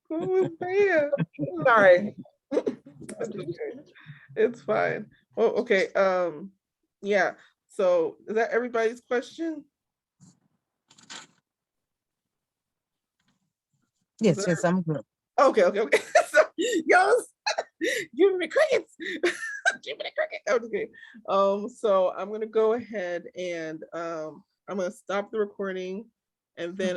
What was that? sorry. That's okay. It's fine. Oh, okay. Yeah. So is that everybody's question? Was Yes, that yes, I'm good. okay, okay, okay. So, y'all, giving me crickets. Giving me crickets. Okay. So I'm gonna go ahead and I'm gonna stop the recording, and then